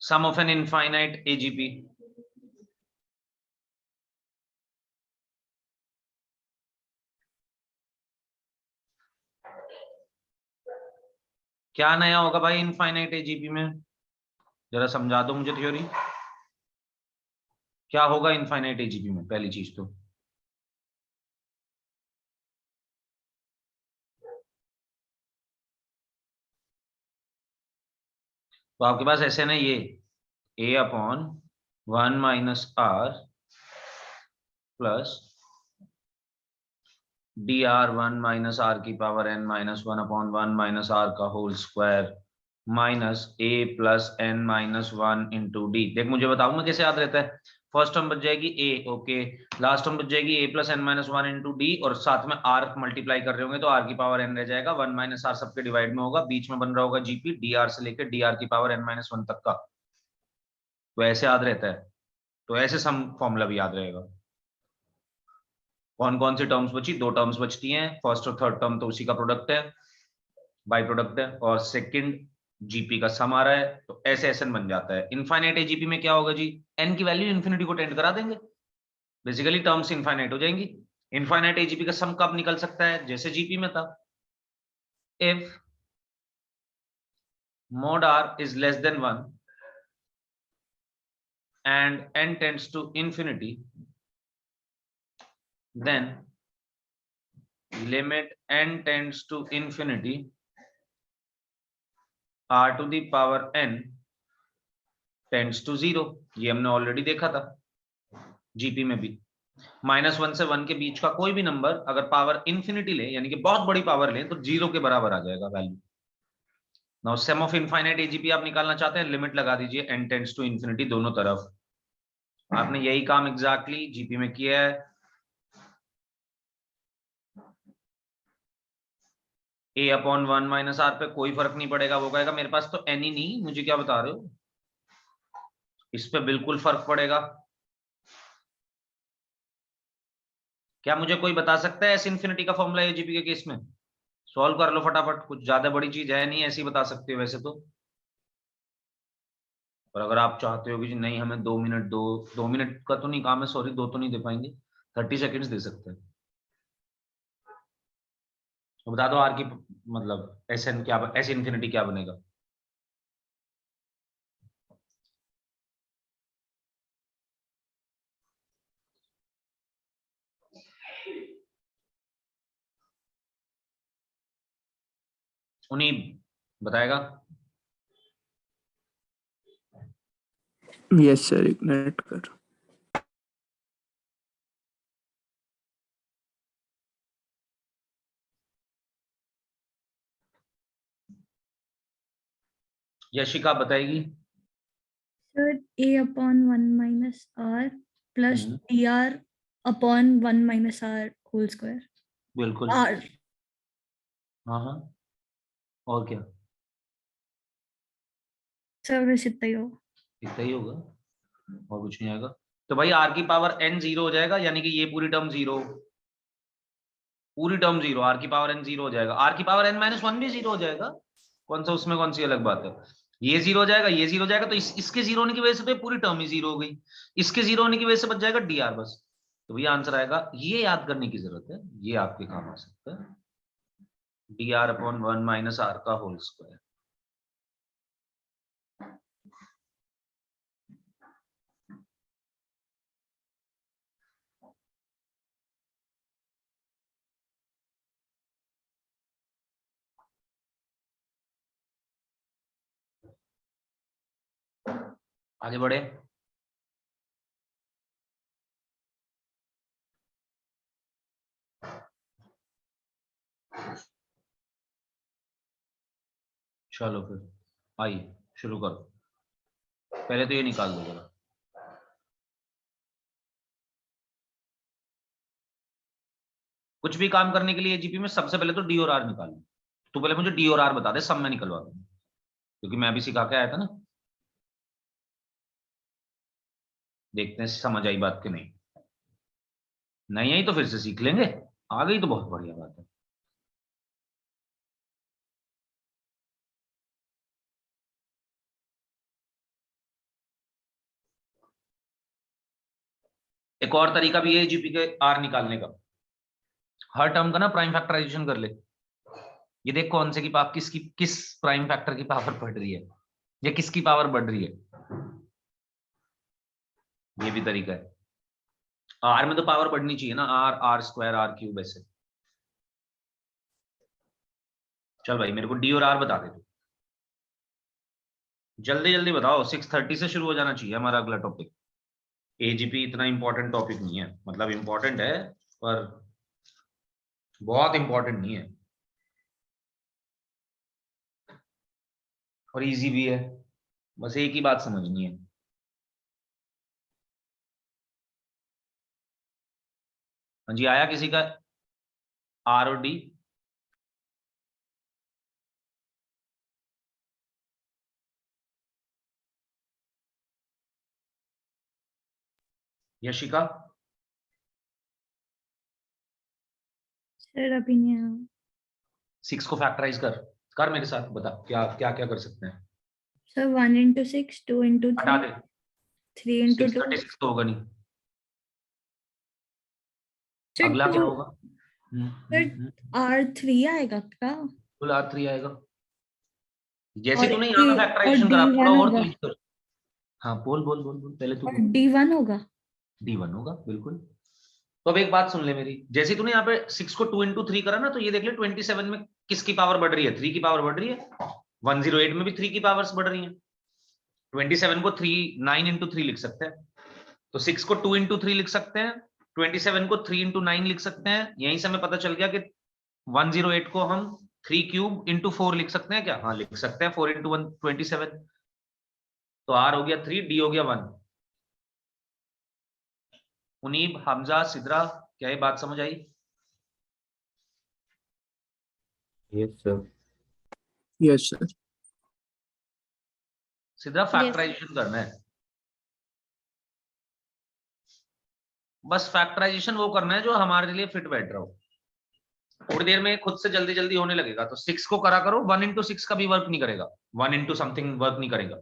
sum of an infinite AGP. क्या नया होगा भाई इनफाइनाइट एजीपी में? जरा समझा दो मुझे थ्योरी, क्या होगा इनफाइनाइट एजीपी में? पहली चीज तो आपके पास ऐसे ना, ये a/1 - r plus dr1 - r की पावर n - 1/1 - r का whole square minus a + n - 1 × d। देख मुझे बताऊं मैं कैसे याद रहता है। फर्स्ट टर्म बच जाएगी a, ओके, लास्ट टर्म बच जाएगी a + n - 1 × d, और साथ में r मल्टीप्लाई कर रहे होंगे तो r की पावर n रह जाएगा, 1 - r सबके डिवाइड में होगा, बीच में बन रहा होगा जीपी, dr से लेकर dr की पावर n - 1 तक का। तो ऐसे याद रहता है, तो ऐसे सम फॉर्मूला भी याद रहेगा। कौन कौन सी टर्म्स बची? दो टर्म्स बचती हैं, फर्स्ट और थर्ड टर्म तो उसी का प्रोडक्ट है, बाई प्रोडक्ट है, और सेकंड जीपी का सम आ रहा है, तो ऐसे एसएन बन जाता है। इनफाइनाइट एजीपी में क्या होगा जी, एन की वैल्यू इन्फिनिटी को टेंड करा देंगे, बेसिकली टर्म्स इनफाइनाइट हो जाएंगी। इनफाइनाइट एजीपी का सम कब निकल सकता है? जैसे जीपी में था, if mod r is less than 1 and n tends to infinity, then limit n tends to infinity r to the power n tends to 0। ये हमने ऑलरेडी देखा था जीपी में भी। -1 से 1 के बीच का कोई भी नंबर अगर पावर इंफिनिटी ले, यानी कि बहुत बड़ी पावर ले, तो 0 के बराबर आ जाएगा value. Now sum of infinite AGP आप निकालना चाहते हैं, लिमिट लगा दीजिए n टेंड्स टू इंफिनिटी दोनों तरफ। आपने यही काम एग्जैक्टली जीपी में किया है। a/1 - r पे कोई फर्क नहीं पड़ेगा, वो कहेगा मेरे पास तो n ही नहीं, मुझे क्या बता रहे हो। इस पे बिल्कुल फर्क पड़ेगा। क्या मुझे कोई बता सकता है एस इन्फिनिटी का फॉर्मूला एजीपी के केस में? सॉल्व कर लो फटाफट, कुछ ज्यादा बड़ी चीज है नहीं, ऐसे ही बता सकते हो वैसे तो। और अगर आप चाहते हो कि जी नहीं हमें 2 मिनट दो, 2 मिनट का तो नहीं काम है, सॉरी, दो तो नहीं दे पाएंगे, 30 सेकेंड्स दे सकते हैं। तो बता दो आर की मतलब एस एन क्या, एस इन्फिनिटी क्या बनेगा? उन्हीं बताएगा। यस सर, इग्नाइट कर। यशिका बताएगी। Sir a upon 1 minus r plus hmm, dr upon 1 minus r whole square. बिल्कुल। r. हाँ हाँ, और क्या? सर बस इतना ही होगा। इतना ही होगा, और कुछ नहीं आएगा। तो भाई आर की पावर n जीरो हो जाएगा, यानी कि ये पूरी टर्म जीरो, पूरी टर्म जीरो, आर की पावर n जीरो हो जाएगा। आर की पावर n माइनस वन भी जीरो हो जाएगा, कौन सा उसमें कौन सी अलग बात है। ये जीरो हो जाएगा, ये जीरो हो जाएगा, तो इसके जीरो होने की वजह से तो ये पूरी टर्म ही जीरो हो गई। इसके जीरो होने की वजह से बच जाएगा डी आर बस। तो भैया आंसर आएगा, ये याद करने की जरूरत है, ये आपके काम आ सकता है, d r upon one minus r का होल स्क्वायर। आगे बढ़े। चलो फिर आइए शुरू करो, पहले तो ये निकाल दो जरा। कुछ भी काम करने के लिए जीपी में सबसे पहले तो डी और आर निकालो। तो पहले मुझे डी और आर बता दे, सब मैं निकलवा दूंगा, क्योंकि मैं अभी सिखा के आया था ना। देखते हैं समझ आई बात कि नहीं, नहीं आई तो फिर से सीख लेंगे, आ गई तो बहुत बढ़िया बात है। एक और तरीका भी है जीपी के आर निकालने का, हर टर्म का ना प्राइम फैक्टराइजेशन कर ले। ये देख कौन से की पावर किस प्राइम फैक्टर की पावर बढ़ रही है, या किसकी पावर बढ़ रही है, ये भी तरीका है। आर में तो पावर बढ़नी चाहिए ना, r r square r cube ऐसे। चल भाई मेरे को डी और आर बता दे तू, जल्दी जल्दी बताओ, 6:30 से शुरू हो जाना चाहिए हमारा अगला टॉपिक। एजीपी इतना इंपॉर्टेंट टॉपिक नहीं है, मतलब इंपॉर्टेंट है पर बहुत इंपॉर्टेंट नहीं है, और इजी भी है, बस एक ही बात समझनी है। हाँ जी, आया किसी का आर और डी? यशिका? सर अभी नहीं आया। 6 को फैक्टराइज कर मेरे साथ, बता क्या क्या क्या कर सकते हैं। सर 1 into 6, 2 into हटा 3, दे, 3 into 2. 636 तो होगा नहीं, सर अगला क्या 2. होगा? सर R3 आएगा क्या? फुल R3 आएगा। जैसे और तूने यहाँ पे और फैक्टराइजेशन करा, थोड़ा D1 और होगा। तेज कर। हाँ बोल बोल बोल बोल, पहले तू और बोल। D1 होगा। D1 होगा बिल्कुल। तो अब एक बात सुन ले मेरी, जैसे तूने यहाँ पे 6 को 2 into 3 करा ना, तो ये देख ले 27 में किसकी पावर बढ़ रही है, 3 की पावर बढ़ रही है। 108 में भी 3 की पावर्स बढ़ रही है। 27 को 9 into 3 लिख सकते हैं, तो 6 को 2 into 3 लिख सकते हैं, 27 को 3 into 9 लिख सकते हैं। यहीं से हमें पता चल गया कि 108 को हम 3 क्यूब इंटू 4 लिख सकते हैं क्या? हाँ लिख सकते हैं, 4 into 1 27। तो आर हो गया 3, डी हो गया 1। मुनीब, हमजा, सिद्रा, क्या ये बात समझ आई? Yes sir. Yes sir. Sidra Yes. Factorisation करना है, बस फैक्टराइजेशन वो करना है जो हमारे लिए फिट बैठ रहा हो। थोड़ी देर में खुद से जल्दी जल्दी होने लगेगा, तो 6 को करा करो, 1 into 6 का भी वर्क नहीं करेगा, 1 into समथिंग वर्क नहीं करेगा।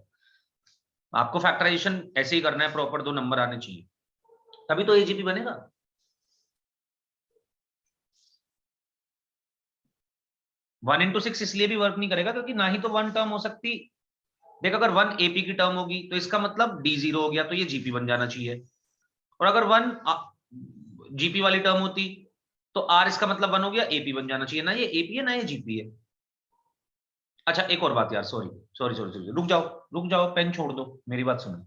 आपको फैक्टराइजेशन ऐसे ही करना है, प्रॉपर 2 नंबर आने चाहिए, तभी तो एजीपी बनेगा। वन इंटू सिक्स इसलिए भी वर्क नहीं करेगा क्योंकि ना ही तो 1 टर्म हो सकती। देख अगर 1 एपी की टर्म होगी तो इसका मतलब डी जीरो हो गया, तो ये जीपी बन जाना चाहिए। और अगर 1 जीपी वाली टर्म होती तो आर इसका मतलब 1 हो गया, एपी बन जाना चाहिए। ना ये एपी है ना ये जीपी है। अच्छा एक और बात यार, सॉरी सॉरी सॉरी सॉरी, रुक जाओ, पेन छोड़ दो, मेरी बात सुनो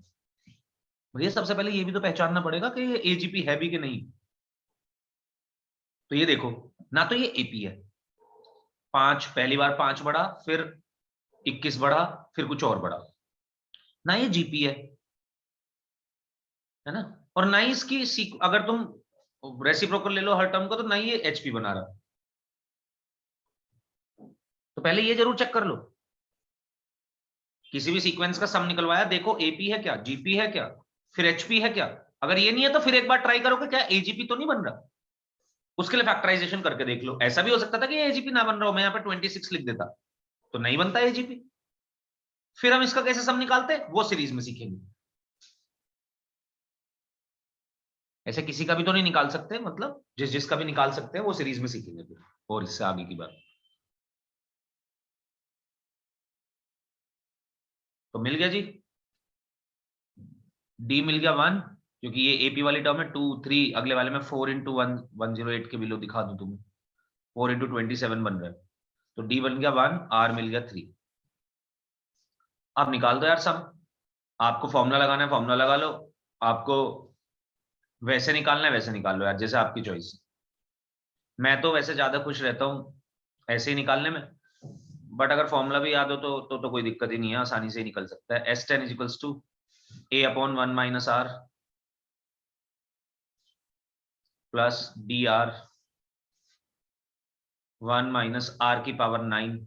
भैया। सबसे पहले ये भी तो पहचानना पड़ेगा कि ये एजीपी है भी कि नहीं। तो ये देखो, ना तो ये एपी है, 5 पहली बार 5 बढ़ा, फिर 21 बढ़ा, फिर कुछ और बढ़ा, ना ये जीपी है ना, और ना ही इसकी अगर तुम रेसिप्रोकल ले लो हर टर्म को, तो ना ही ये एचपी बना रहा। तो पहले ये जरूर चेक कर लो, किसी भी सीक्वेंस का सम निकलवाया, देखो एपी है क्या, जीपी है क्या, फिर एचपी है क्या। अगर ये नहीं है तो फिर एक बार ट्राई करो कि क्या एजीपी तो नहीं बन रहा, उसके लिए फैक्टराइजेशन करके देख लो। ऐसा भी हो सकता था कि एजीपी ना बन रहा हो, मैं यहाँ पे 26 लिख देता, तो नहीं बनता एजीपी। फिर हम इसका कैसे सम निकालते हैं वो सीरीज में सीखेंगे। ऐसे किसी का भी तो नहीं निकाल सकते, मतलब जिसका भी निकाल सकते हैं वो सीरीज में सीखेंगे फिर, और इससे आगे की बात। तो मिल गया जी, डी मिल गया 1, क्योंकि ये एपी वाली टर्म है 2 3, अगले वाले में 4 इंटू 1 108 के बिलो दिखा दूं तुम्हें, 4 इंटू 27 बन रहा है, तो डी बन गया 1, आर मिल गया 3। अब निकाल दो यार सम, आपको फॉर्मूला लगाना है फॉर्मूला लगा लो, आपको वैसे निकालना है वैसे निकाल लो यार, जैसे आपकी चॉइस। मैं तो वैसे ज्यादा खुश रहता हूँ ऐसे ही निकालने में, बट अगर फॉर्मूला भी याद हो तो कोई दिक्कत ही नहीं है, आसानी से ही निकल सकता है। S10 equals to A upon 1 minus r plus d r 1 minus r की पावर 9,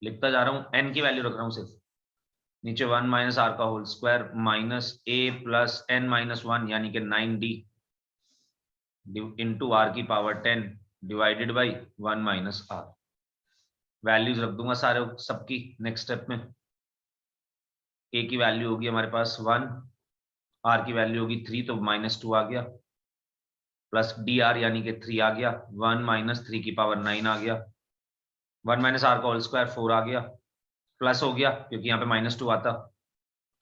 लिखता जा रहा हूं, n की वैल्यू रख रहा हूं सिर्फ, नीचे 1 माइनस आर का whole square minus a plus n minus 1 यानी कि 9d इंटू आर की power 10 divided by 1 minus r. Values रख दूंगा सारे सबकी नेक्स्ट स्टेप में। a की वैल्यू होगी हमारे पास 1, r की वैल्यू होगी 3, तो -2 आ गया, प्लस डी आर यानी कि 3 आ गया, 1 माइनस 3 की पावर 9 आ गया, 1 माइनस आर का होल स्क्वायर 4 आ गया, प्लस हो गया क्योंकि यहाँ पे -2 आता,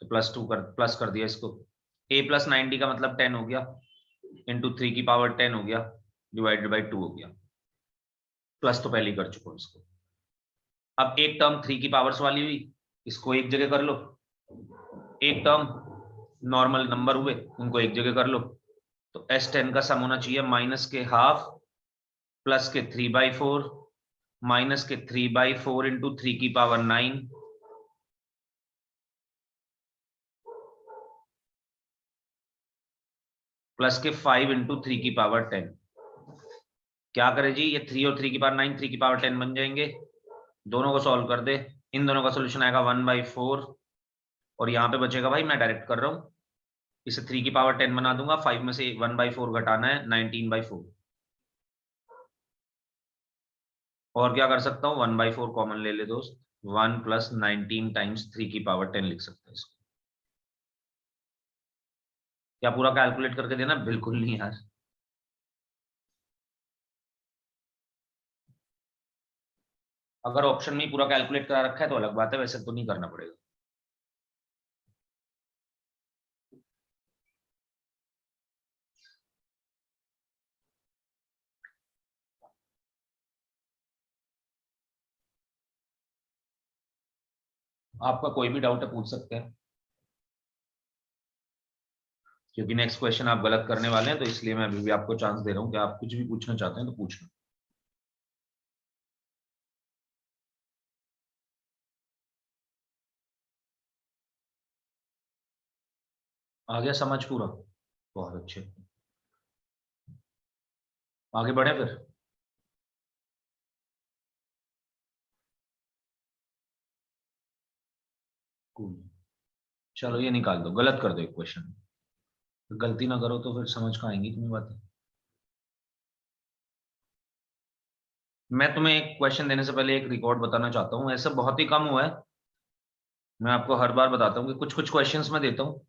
तो प्लस कर दिया इसको, a प्लस 9d का मतलब 10 हो गया, इंटू 3 की पावर 10 हो गया, डिवाइडेड बाई 2 हो गया, प्लस तो पहले ही कर चुका हूं इसको। अब एक टर्म 3 की पावर्स वाली हुई, इसको एक जगह कर लो, एक टर्म नॉर्मल नंबर हुए उनको एक जगह कर लो, तो S10 का सम होना चाहिए माइनस के हाफ प्लस के 3/4 माइनस के 3/4 इंटू 3 की पावर 9 प्लस के 5 इंटू 3 की पावर 10। क्या करे जी, ये 3 और 3 की पावर 9 3 की पावर 10 बन जाएंगे, दोनों को सॉल्व कर दे, इन दोनों का सोल्यूशन आएगा 1/4, और यहाँ पे बचेगा भाई, मैं डायरेक्ट कर रहा हूँ, इसे 3 की पावर 10 बना दूंगा, 5 में से 1/4 घटाना है, 19/4। और क्या कर सकता हूँ, 1/4 कॉमन ले ले दोस्त, 1 प्लस 19 टाइम्स 3 की पावर 10 लिख सकते हैं इसको। क्या पूरा कैलकुलेट करके देना, बिल्कुल नहीं यार, अगर ऑप्शन में पूरा कैलकुलेट करा रखा है तो अलग बात है, वैसे तो नहीं करना पड़ेगा। आपका कोई भी डाउट है पूछ सकते हैं, क्योंकि नेक्स्ट क्वेश्चन आप गलत करने वाले हैं, तो इसलिए मैं अभी भी आपको चांस दे रहा हूं कि आप कुछ भी पूछना चाहते हैं तो पूछना। आ गया समझ पूरा, बहुत अच्छे, आगे बढ़े फिर। Cool. चलो ये निकाल दो, गलत कर दो एक क्वेश्चन, गलती ना करो तो फिर समझ का आएंगी तुम्हें बातें। मैं तुम्हें एक क्वेश्चन देने से पहले एक रिकॉर्ड बताना चाहता हूँ, ऐसा बहुत ही कम हुआ है, मैं आपको हर बार बताता हूँ कि कुछ कुछ क्वेश्चंस मैं देता हूँ,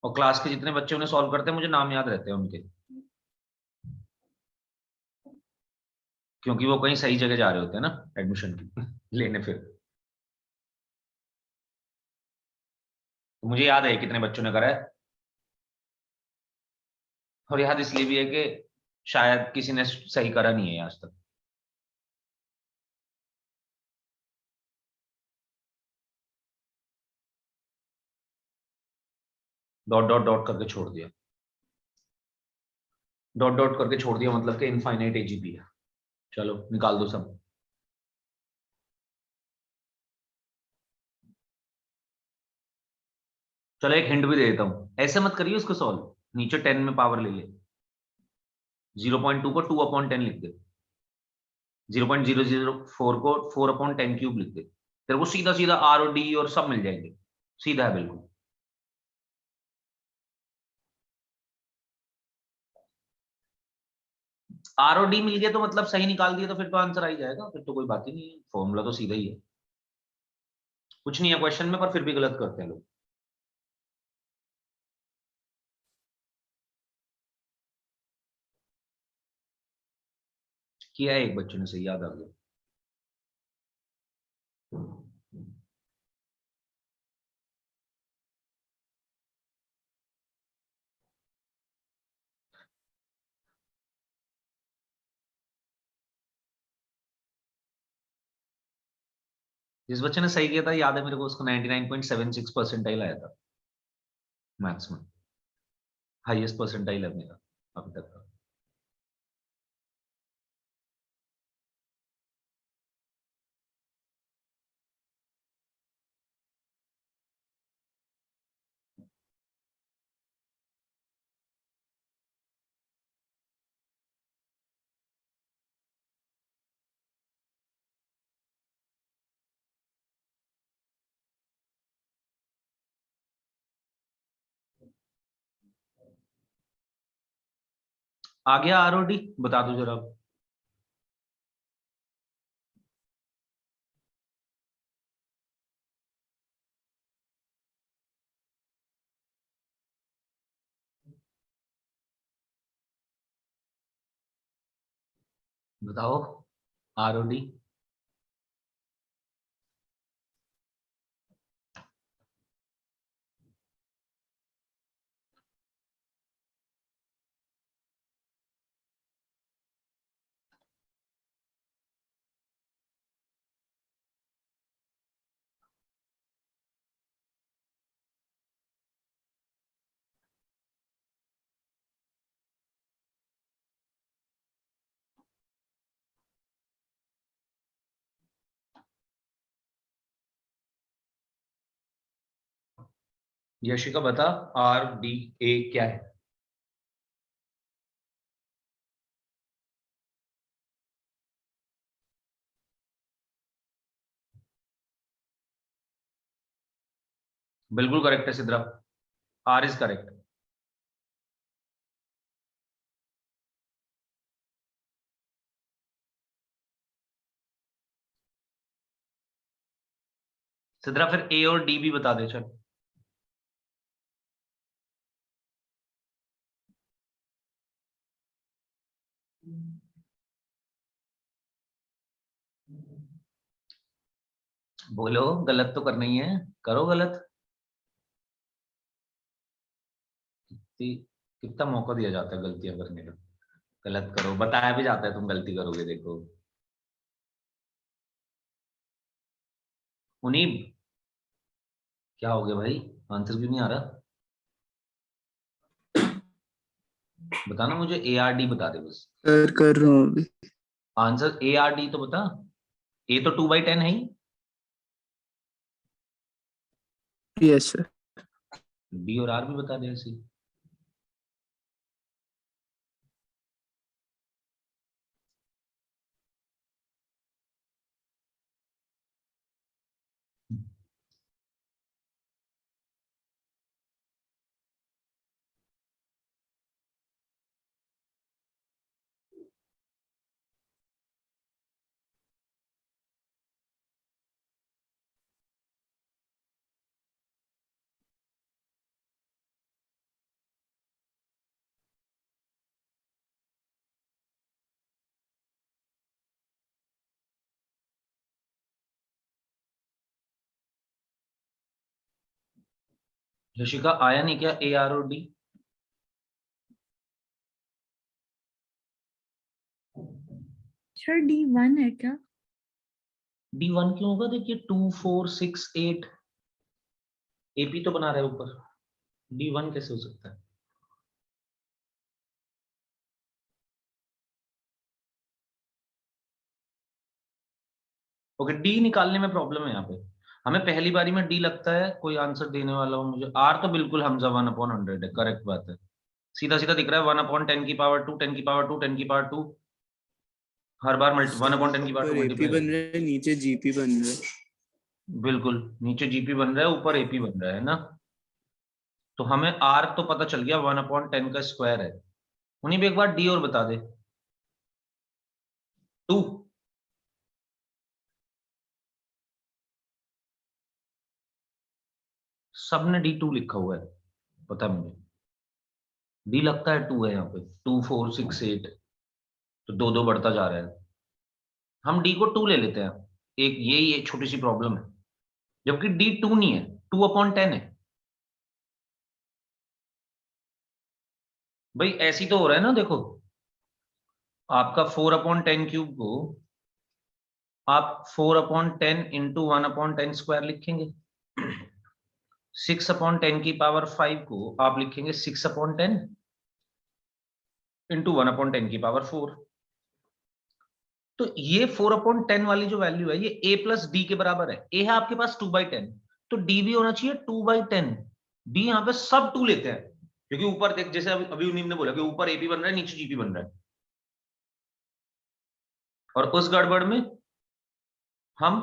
और क्लास के जितने बच्चे उन्हें सॉल्व करते हैं मुझे नाम याद रहते हैं उनके, क्योंकि वो कहीं सही जगह जा रहे होते हैं ना एडमिशन की लेने फिर। तो मुझे याद है कितने बच्चों ने करा है, और याद इसलिए भी है कि शायद किसी ने सही करा नहीं है आज तक। डॉट डॉट डॉट करके छोड़ दिया, डॉट डॉट करके छोड़ दिया मतलब कि इनफाइनाइट एजीपी है। चलो निकाल दो सब। चलो एक हिंट भी दे देता हूँ, ऐसे मत करिए उसको सॉल्व, नीचे 10 में पावर ले ले, 0.2 को 2/10 लिख दे, 0.004 को 4/10 क्यूब लिख दे, तेरे को सीधा सीधा आर और डी और सब मिल जाएंगे, सीधा है बिल्कुल। आर और डी मिल गया तो मतलब सही निकाल दिया तो फिर तो आंसर आ ही जाएगा, फिर तो कोई बात ही नहीं है, फॉर्मूला तो सीधा ही है, कुछ नहीं है क्वेश्चन में, पर फिर भी गलत करते हैं लोग। किया है एक बच्चे ने सही, याद आ गया। जिस बच्चे ने सही किया था याद है मेरे को, उसको 99.76 परसेंटाइल आया था मैथ्स में, हाईएस्ट परसेंटाइल है मेरा अभी तक का। आ गया आर और डी, बता दो जरा। बताओ आर और डी। यशिका बता, आर डी ए क्या है? बिल्कुल करेक्ट है Sidra, r is correct. Sidra फिर ए और डी भी बता दे चल। बोलो, गलत तो करना ही है, करो गलत। कितना मौका दिया जाता है गलतियां करने का, गलत करो, बताया भी जाता है तुम गलती करोगे, देखो। मुनीब, क्या हो गया भाई, आंसर क्यों नहीं आ रहा? बताना मुझे, ए आर डी बता दे बस। सर कर रहा हूँ अभी। आंसर ए आर डी तो बता, ए तो 2/10 है ही, यस सर। डी और आर भी बता दे ऐसे। यशिका आया नहीं क्या ए आर और डी? सर D1 है क्या? D1 क्यों होगा? देखिए 2 4 6 8 एपी तो बना रहे ऊपर, D1 कैसे हो सकता है? ओके, डी निकालने में प्रॉब्लम है यहाँ पे, हमें पहली बारी में डी लगता है, कोई आंसर देने वाला हो मुझे? आर तो बिल्कुल हमजा 1/100 है, करेक्ट बात है, सीधा सीधा दिख रहा है 1/10 की पावर 2, 10 की पावर 2, 10 की पावर 2, हर बार 1/10 की पावर 2 ऊपर एपी मल्टीप्लाई। बन रहा है, नीचे जीपी बन रहा है। बिल्कुल, नीचे जीपी बन रहा है, ऊपर एपी बन रहा है ना। तो हमें आर तो पता चल गया 1/10 का स्क्वायर है। उन्हीं भी एक बार डी और बता दे। 2। सबने D2 लिखा हुआ है, पता है मुझे। डी लगता है 2 है यहाँ पे, 2 4 6 8, तो 2 2 बढ़ता जा रहा है। हम डी को 2 ले लेते हैं, एक यही एक छोटी सी प्रॉब्लम है, जबकि डी 2 नहीं है, 2/10 है। भाई ऐसी तो हो रहा है ना, देखो आपका 4/10 क्यूब को आप 4/10 इंटू 1/10 स्क्वायर लिखेंगे। 6/10 की पावर 5 को आप लिखेंगे 6/10 इंटू 1/10 की पावर 4। तो ये 4/10 वाली जो वैल्यू है, ये a प्लस डी के बराबर है। a है आपके पास 2/10, तो d भी होना चाहिए 2/10। d यहाँ पे सब 2 लेते हैं, क्योंकि ऊपर देख, जैसे अभी उन्हीं ने बोला कि ऊपर ab बन रहा है, नीचे gp बन रहा है। और उस गड़बड़ में हम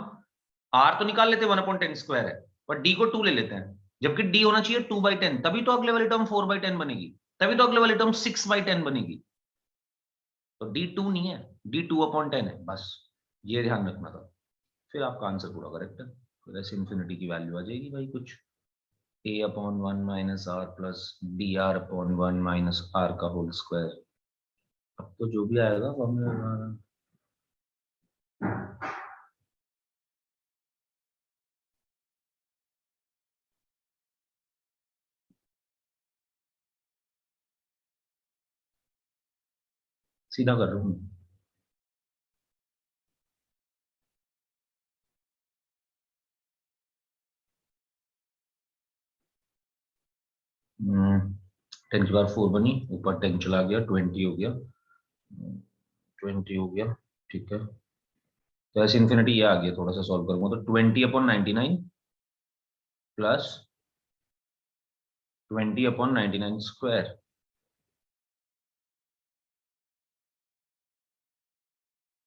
r तो निकाल लेते हैं, 1/10 स्क्वायर है, पर d को 2 ले लेते हैं, जबकि d होना चाहिए 2/10, तभी तो अगले वाली टर्म 4/10 बनेगी, तभी तो अगले वाली टर्म 6/10 बनेगी। तो D2 नहीं है, D2/10 है, बस ये ध्यान रखना था। फिर आपका आंसर पूरा करेक्ट है। फिर ऐसे इन्फिनिटी की वैल्यू आ जाएगी भाई, कुछ a/1 minus r plus dr/1 minus r का होल स्क्वायर। अब तो जो भी आएगा वो हमें सीधा कर रहा हूँ। टेन की पावर 4 बनी, ऊपर 10 चला गया, 20 हो गया, 20 हो गया, ठीक है। तो ऐसे इन्फिनिटी ये आ गया, थोड़ा सा सॉल्व करूंगा तो 20/99 प्लस 20/99 स्क्वायर।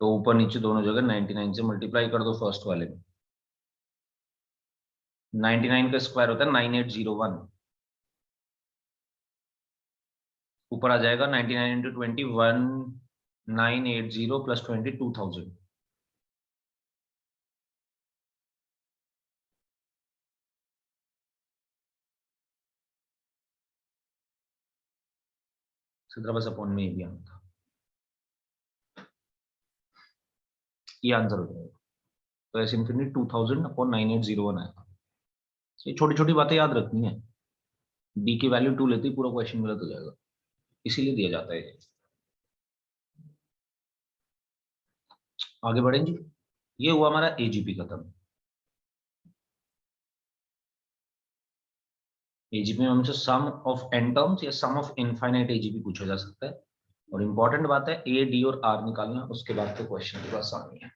तो ऊपर नीचे दोनों जगह 99 से मल्टीप्लाई कर दो फर्स्ट वाले में। 99 का स्क्वायर होता है 9801, ऊपर आ जाएगा 99 इंटू 20 1980 प्लस 20 2000। सत्रह बस अपॉन में ये भी आना था, ये आंसर हो जाएगा। तो ऐसे इन्फिनिटी 2000/9801 आएगा। ये छोटी छोटी बातें याद रखनी है, डी की वैल्यू 2 लेते ही पूरा क्वेश्चन गलत हो जाएगा, इसीलिए दिया जाता है। आगे बढ़ेंगे, ये हुआ हमारा एजीपी खत्म। एजीपी में हमसे सम ऑफ एन टर्म्स या सम ऑफ इनफाइनाइट एजीपी पूछा जा सकता है, और इंपॉर्टेंट बात है ए डी और आर निकालना, उसके बाद तो क्वेश्चन थोड़ा आसानी है।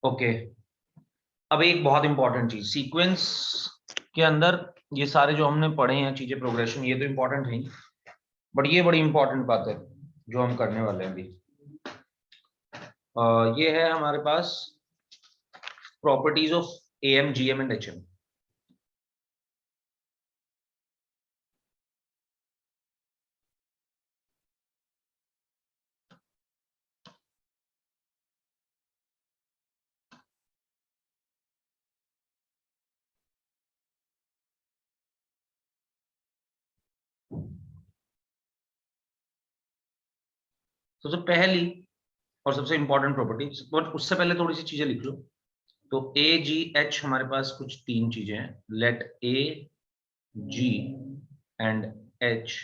ओके, अब एक बहुत इंपॉर्टेंट चीज, सीक्वेंस के अंदर ये सारे जो हमने पढ़े हैं चीजें, प्रोग्रेशन, ये तो इंपॉर्टेंट है, बट ये बड़ी इंपॉर्टेंट बात है जो हम करने वाले हैं अभी। ये है हमारे पास properties of AM, GM and HM. सबसे पहली और सबसे इंपॉर्टेंट प्रॉपर्टी, बट उससे पहले थोड़ी सी चीजें लिख लो। तो ए जी एच हमारे पास कुछ 3 चीजें हैं, let A G and H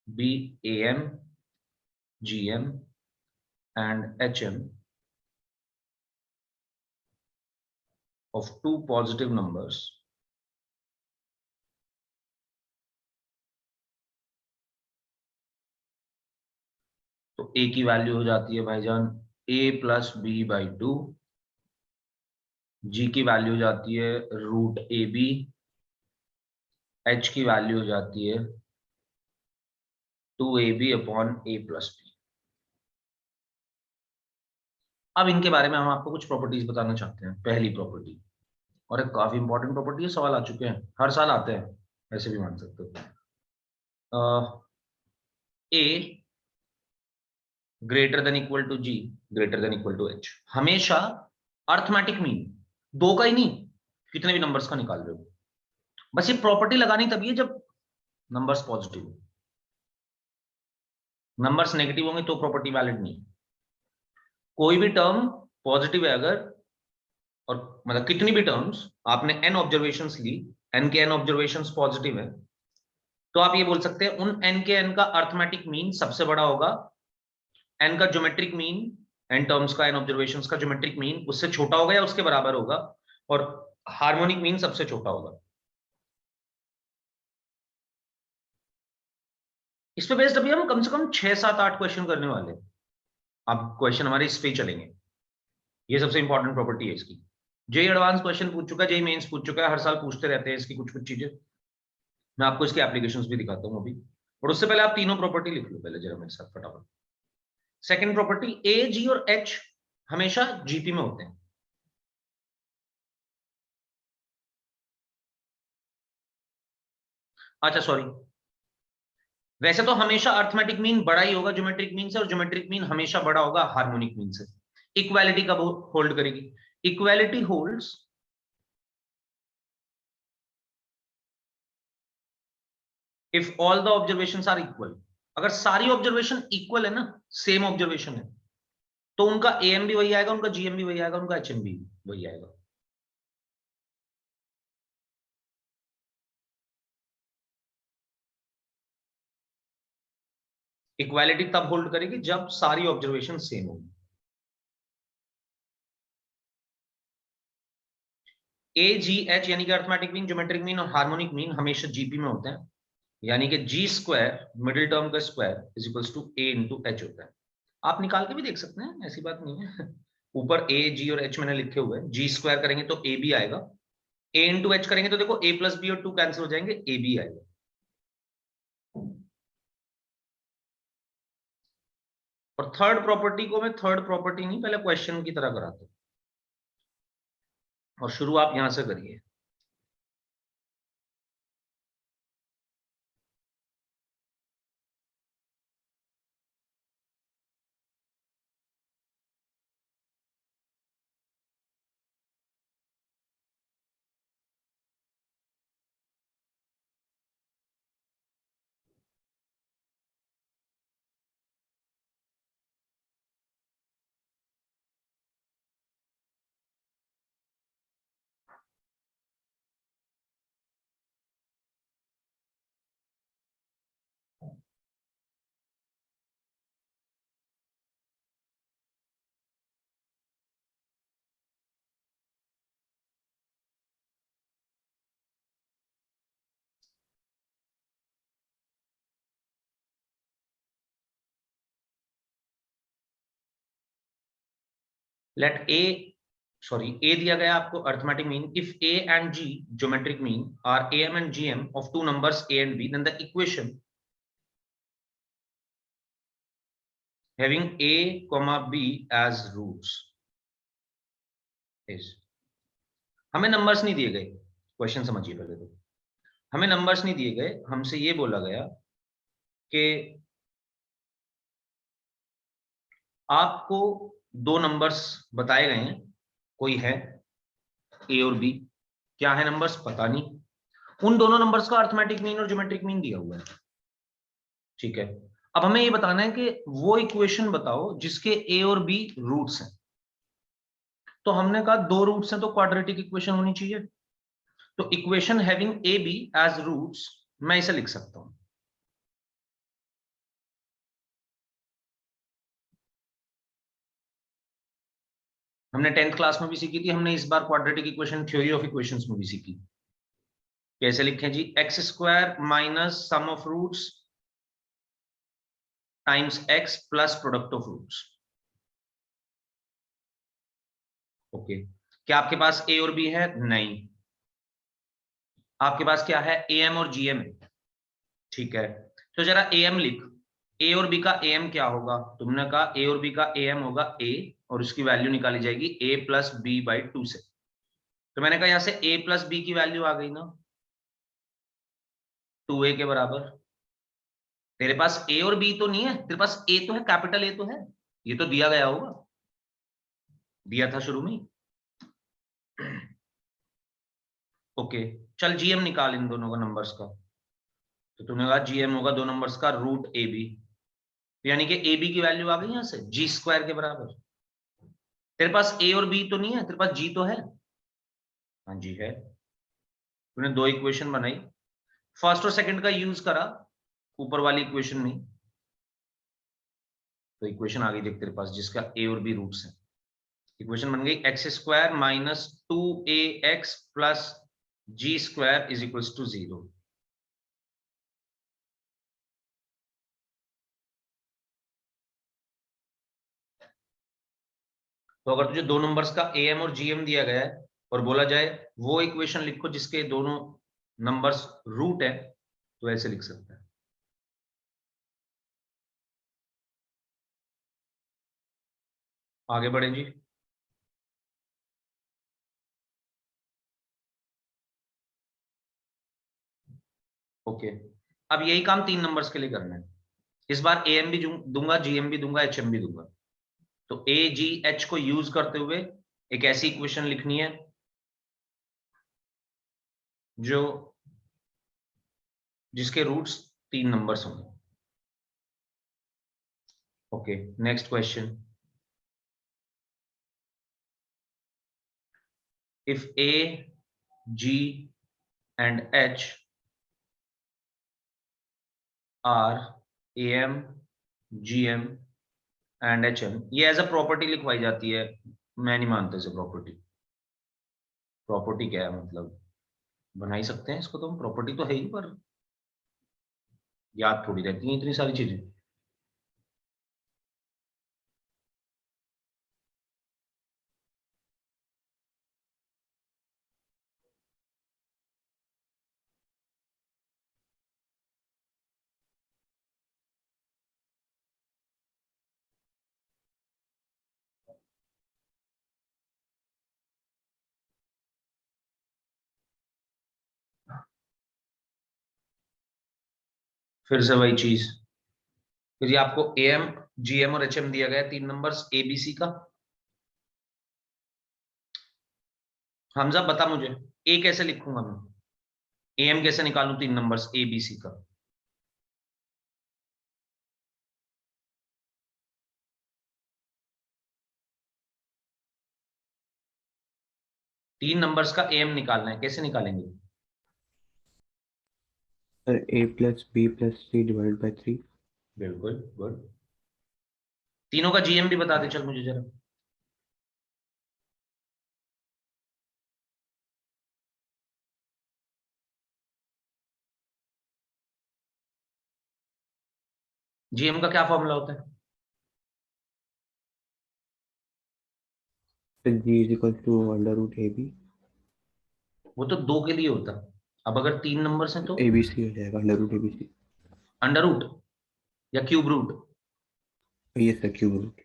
be AM, GM and HM of two positive numbers तो a की वैल्यू हो जाती है भाईजान a plus B by 2, g की वैल्यू हो जाती है रूट ए बी, h की वैल्यू हो जाती है 2ab upon a plus B. अब इनके बारे में हम आपको कुछ प्रॉपर्टीज बताना चाहते हैं। पहली प्रॉपर्टी, और एक काफी इंपॉर्टेंट प्रॉपर्टी है, सवाल आ चुके हैं, हर साल आते हैं, ऐसे भी मान सकते हो। a greater than equal to g greater than equal to h, हमेशा अर्थमेटिक मीन दो का ही नहीं, कितने भी नंबर्स का निकाल रहे हो, बस ये प्रॉपर्टी लगानी तभी है जब नंबर्स पॉजिटिव हो। नंबर्स नेगेटिव होंगे तो प्रॉपर्टी वैलिड नहीं। कोई भी टर्म पॉजिटिव है अगर, और मतलब कितनी भी टर्म्स आपने n ऑब्जर्वेशंस ली, n के n ऑब्जर्वेशंस पॉजिटिव है, तो आप ये बोल सकते हैं उन n के n का अर्थमेटिक मीन सबसे बड़ा होगा, n का ज्योमेट्रिक मीन, n टर्म्स का n ऑब्जर्वेशंस का ज्योमेट्रिक मीन उससे छोटा होगा या उसके बराबर होगा, और हार्मोनिक मीन सबसे छोटा होगा। इस पे बेस्ड अभी हम कम से कम 6, 7, 8 क्वेश्चन करने वाले हैं। अब क्वेश्चन हमारे इस पे ही चलेंगे, ये सबसे इंपॉर्टेंट प्रॉपर्टी है इसकी। जेई एडवांस क्वेश्चन पूछ चुका है, जेई मेंस पूछ चुका है, हर साल पूछते रहते हैं इसकी कुछ कुछ चीजें। मैं आपको इसके एप्लीकेशंस भी दिखाता हूं अभी, और उससे पहले आप तीनों प्रॉपर्टी लिख लो पहले जरा मेरे साथ फटाफट। सेकंड प्रॉपर्टी, ए, जी और एच हमेशा जीपी में होते हैं। अच्छा सॉरी, वैसे तो हमेशा अर्थमेटिक मीन बड़ा ही होगा ज्योमेट्रिक मीन से, और ज्योमेट्रिक मीन हमेशा बड़ा होगा हार्मोनिक मीन से। इक्वालिटी कब होल्ड करेगी? Equality holds if all the observations are equal. अगर सारी ऑब्जर्वेशन इक्वल है ना, सेम ऑब्जर्वेशन है, तो उनका एएम भी वही आएगा, उनका जीएम भी वही आएगा, उनका एचएम भी वही आएगा। इक्वालिटी तब होल्ड करेगी जब सारी ऑब्जर्वेशन सेम होगी। ए, जी, एच यानी कि अर्थमेटिक मीन, ज्योमेट्रिक मीन और हार्मोनिक मीन हमेशा जीपी में होते हैं, यानी कि जी स्क्वायर मिडिल टर्म का square is equals to A into H होता है। आप निकाल के भी देख सकते हैं, ऐसी बात नहीं है। ऊपर ए, जी और एच मैंने लिखे हुए हैं। जी स्क्वायर करेंगे तो ए बी आएगा, ए इंटू एच करेंगे तो देखो ए प्लस बी और 2 कैंसिल हो जाएंगे, ए बी आएगा। और थर्ड प्रॉपर्टी को मैं थर्ड प्रॉपर्टी नहीं, पहले क्वेश्चन की तरह कराता हूं, और शुरू आप यहां से करिए। लेट ए, सॉरी ए दिया गया आपको arithmetic mean, if A and G geometric mean are A M and G M of two numbers A and B, then the equation having a comma b as roots is। हमें numbers नहीं दिए गए, question समझिए पहले तो। हमें numbers नहीं दिए गए, हमसे ये बोला गया कि आपको दो नंबर्स बताए गए हैं, कोई है ए और बी, क्या है नंबर्स पता नहीं, उन दोनों नंबर्स का अर्थमेटिक मीन और ज्योमेट्रिक मीन दिया हुआ है, ठीक है। अब हमें ये बताना है कि वो इक्वेशन बताओ जिसके ए और बी रूट्स हैं। तो हमने कहा दो रूट्स हैं तो क्वाड्रेटिक इक्वेशन होनी चाहिए, तो equation having A B as roots मैं इसे लिख सकता हूं, हमने 10th क्लास में भी सीखी थी, हमने इस बार quadratic equation theory of equations में भी सीखी। कैसे लिखें जी? X square minus sum of roots times X plus product of roots. Okay, क्या आपके पास ए और बी है? नहीं। आपके पास क्या है? ए एम और जी एम है। ठीक है, तो जरा ए एम लिख। ए और बी का ए एम क्या होगा? तुमने कहा ए और बी का ए एम होगा ए, और उसकी वैल्यू निकाली जाएगी ए प्लस बी बाई 2 से। तो मैंने कहा यहां से ए प्लस बी की वैल्यू आ गई ना 2a के बराबर। तेरे पास ए और बी तो नहीं है, तेरे पास ए तो है, कैपिटल ए तो है, ये तो दिया गया होगा, दिया था शुरू में ही। ओके, चल जीएम निकाल इन दोनों का नंबर्स का। तो तुमने कहा जीएम होगा 2 नंबर्स का रूट ए बी, यानी कि ए बी की वैल्यू आ गई यहां से जी स्क्वायर के बराबर। तेरे पास ए और बी तो नहीं है, तेरे पास जी तो है। हाँ जी है। तूने 2 इक्वेशन बनाई, फर्स्ट और सेकंड का यूज करा ऊपर वाली इक्वेशन में, तो इक्वेशन आ गई देख तेरे पास जिसका ए और बी रूट्स है। इक्वेशन बन गई X square minus 2ax plus G square is equal to 0। तो अगर तुझे 2 नंबर्स का ए एम और जी एम दिया गया है और बोला जाए वो इक्वेशन लिखो जिसके दोनों नंबर्स रूट है, तो ऐसे लिख सकता है। आगे बढ़े जी। ओके, अब यही काम 3 नंबर्स के लिए करना है। इस बार ए एम भी दूंगा, जी एम भी दूंगा, एच एम भी दूंगा। तो ए जी एच को यूज करते हुए एक ऐसी इक्वेशन लिखनी है जो जिसके रूट्स 3 नंबर्स होंगे। Okay, next question. If A G and H are A M G M and H M, ये एज अ प्रॉपर्टी लिखवाई जाती है। मैं नहीं मानता इसे प्रॉपर्टी। प्रॉपर्टी क्या है मतलब? बना ही सकते हैं इसको, तो प्रॉपर्टी तो है ही, पर याद थोड़ी रहती है इतनी सारी चीजें। फिर से वही चीज, फिर ये आपको ए एम जी एम और एच एम दिया गया है 3 नंबर्स ए बी सी का। हमजा बता मुझे, ए कैसे लिखूंगा मैं? ए एम कैसे निकालूं 3 नंबर्स ए बी सी का? तीन नंबर्स का ए एम निकालना है, कैसे निकालेंगे? Sir a plus B plus C divide by 3। बिल्कुल गुड। तीनों का जीएम भी बता दे चल मुझे जरा। जीएम का क्या फॉर्मूला होता है? Sir g is equal to under root A B. वो तो 2 के लिए होता है, अब अगर 3 नंबर्स हैं तो ए बी सी हो जाएगा, under root A B C. Under root या क्यूब रूट? ये सर क्यूब रूट।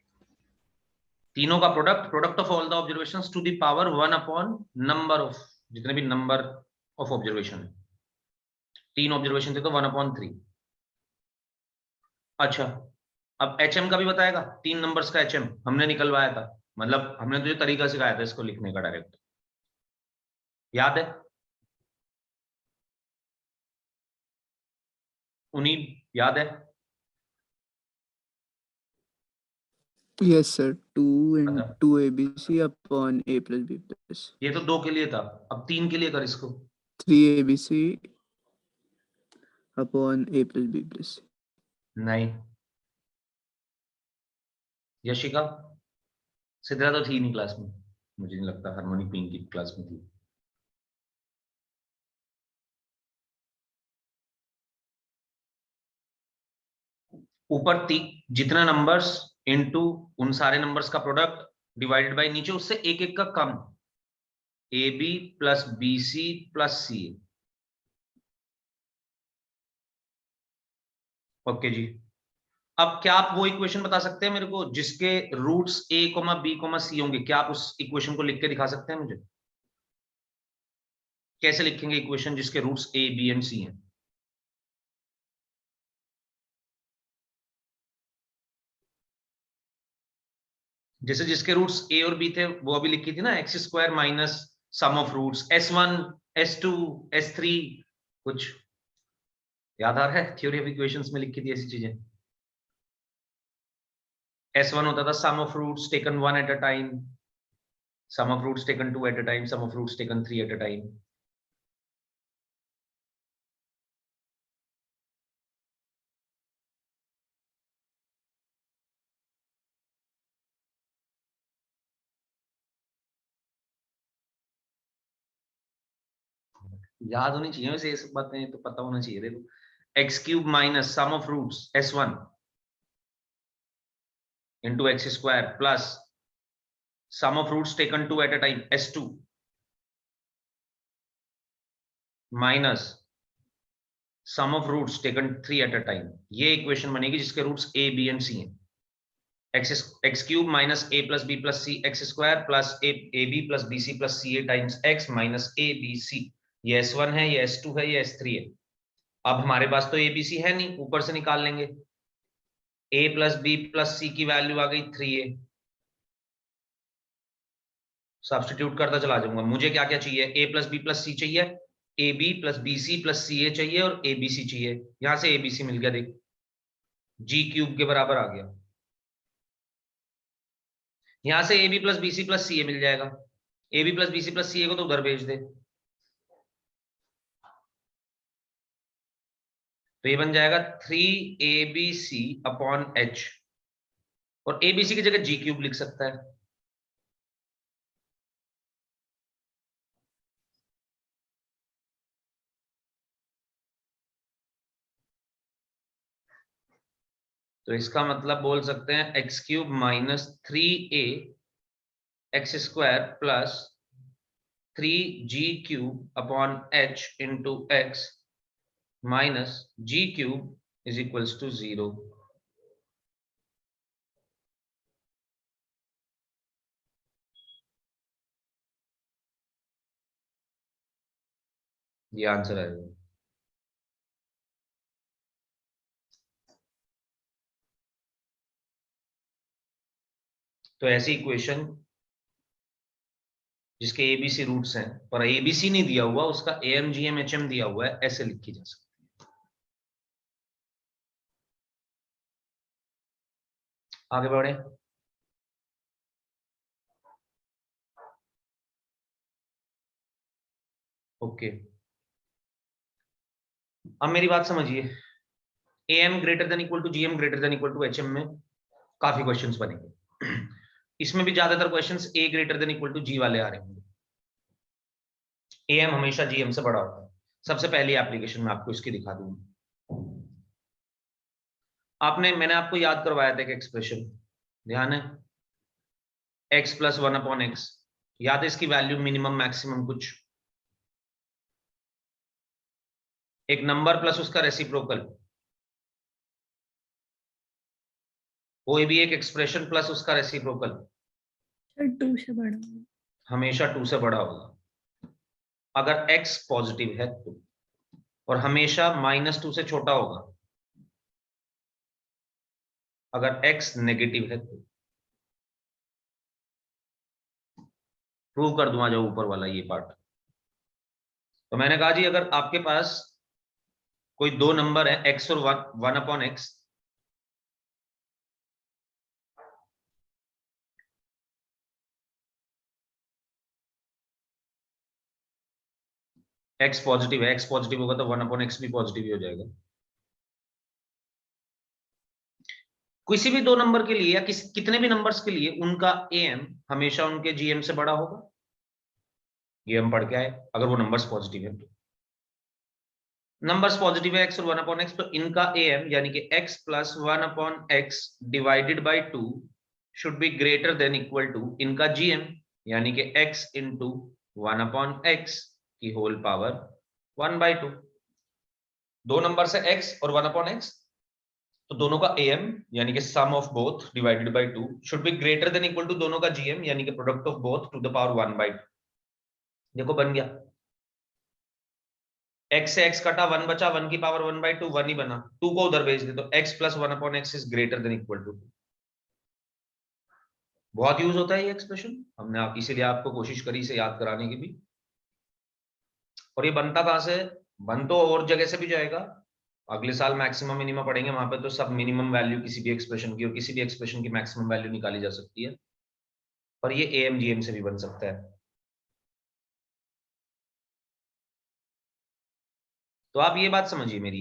तीनों का product, product of all the observations to the power 1 upon number of, जितने भी नंबर ऑफ ऑब्जर्वेशन है। 3 ऑब्जर्वेशन थे तो 1 अपॉन 3। अच्छा, अब एचएम का भी बताएगा। 3 नंबर्स का एचएम हमने निकलवाया था, मतलब हमने तुझे तरीका सिखाया था इसको लिखने का डायरेक्ट, याद है? उन्हीं, याद है? Yes, sir. 2 अच्छा, into ABC upon A plus B plus ये तो 2 के लिए था, अब 3 के लिए कर इसको। 3ABC upon A plus B plus C. नहीं, यशिका सिद्रा तो थी नहीं क्लास में, मुझे नहीं लगता हार्मोनी क्वीन की क्लास में थी। ऊपर जितना नंबर्स इनटू उन सारे नंबर्स का प्रोडक्ट डिवाइडेड बाय नीचे उससे एक एक का कम, A B plus B C plus C. Okay जी, अब क्या आप वो इक्वेशन बता सकते हैं मेरे को जिसके रूट्स ए कोमा बी कोमा सी होंगे? क्या आप उस इक्वेशन को लिख के दिखा सकते हैं मुझे? कैसे लिखेंगे इक्वेशन जिसके roots A B and C हैं? जैसे जिसके रूट्स ए और बी थे वो अभी लिखी थी ना, X square minus sum of roots S1 S2 S3, कुछ याद आ रहा है? थ्योरी ऑफ इक्वेशंस में लिखी थी ऐसी चीजें। S1 होता था sum of roots taken 1 at a time, sum of roots taken 2 at a time, sum of roots taken 3 at a time. याद होनी चाहिए वैसे ये सब बातें, तो पता होना चाहिए। देखो X cube minus sum of roots S1 into X square plus sum of roots taken 2 at a time S2 minus sum of roots taken 3 at a time. ये इक्वेशन बनेगी जिसके roots A B and C हैं। X cube minus A plus B plus C X square plus A B plus B C plus C A times X minus A B C. ये S1 है, ये S2 है, ये S3 है। अब हमारे पास तो ए बी सी है नहीं, ऊपर से निकाल लेंगे। ए प्लस बी प्लस सी की वैल्यू आ गई 3a। सब्स्टिट्यूट करता चला जाऊंगा। मुझे क्या क्या चाहिए? A plus B plus C चाहिए, A B plus B C plus C A चाहिए और ए बी सी चाहिए। यहां से ए बी सी मिल गया, देख जी क्यूब के बराबर आ गया। यहां से A B plus B C plus C A मिल जाएगा। A B plus B C plus C A को तो उधर भेज दे, तो ये बन जाएगा 3abc अपॉन h, और abc की जगह जी क्यूब लिख सकता है। तो इसका मतलब बोल सकते हैं X cube minus 3a X square plus 3g cube upon h into X minus G cube is equals to 0। ये आंसर है। तो ऐसी इक्वेशन जिसके एबीसी रूट्स हैं पर एबीसी नहीं दिया हुआ, उसका M G M H M दिया हुआ है, ऐसे लिखी जा सकती है। आगे बढ़े। ओके, अब मेरी बात समझिए। M greater than equal to GM greater than equal to HM में काफी क्वेश्चंस बनेंगे। इसमें भी ज्यादातर questions A greater than equal to G वाले आ रहे होंगे। एम हमेशा जीएम से बड़ा होता है। सबसे पहली एप्लीकेशन में आपको इसकी दिखा दूंगा। मैंने आपको याद करवाया था एक एक्सप्रेशन, ध्यान है? x प्लस 1 अपॉन एक्स, याद है इसकी वैल्यू मिनिमम मैक्सिमम कुछ एक नंबर प्लस उसका रेसिप्रोकल, कोई भी एक एक्सप्रेशन प्लस उसका रेसिप्रोकल 2 से बड़ा होगा। हमेशा 2 से बड़ा होगा अगर x पॉजिटिव है तो, और हमेशा -2 से छोटा होगा अगर x नेगेटिव है तो। प्रूव कर दूंगा जो ऊपर वाला ये पार्ट। तो मैंने कहा जी अगर आपके पास कोई दो नंबर है x और 1 अपॉन एक्स, x पॉजिटिव है, x पॉजिटिव होगा तो 1 अपॉन एक्स भी पॉजिटिव ही हो जाएगा। किसी भी दो नंबर के लिए या कितने भी नंबर्स के लिए उनका am हमेशा उनके gm से बड़ा होगा। ये हम पढ़ के आए। अगर वो नंबर्स पॉजिटिव है तो नंबर्स पॉजिटिव है x और 1/x, तो इनका am यानी कि x plus 1/x divided by 2 should be greater than equal to इनका gm यानी कि x इंटू 1/x की होल पावर 1/2। दो नंबर से x और 1/x, तो दोनों का am यानी कि sum of both divided by 2 should be greater than equal to दोनों का gm यानी कि product of both to the power 1/2। देखो बन गया, x से x कटा 1 बचा, 1 की पावर 1/2 1 ही बना, 2 को उधर भेज दे तो x plus 1/x is greater than equal to 2। बहुत यूज होता है ये एक्सप्रेशन, हमने इसीलिए आपको कोशिश करी इसे याद कराने की भी। और ये बनता कहां से? बन तो और जगह से भी जाएगा। अगले साल मैक्सिमम मिनिमम पढ़ेंगे, वहां पे तो सब मिनिमम वैल्यू किसी भी एक्सप्रेशन की और किसी भी एक्सप्रेशन की मैक्सिमम वैल्यू निकाली जा सकती है, पर ये am gm से भी बन सकता है। तो आप ये बात समझिए मेरी,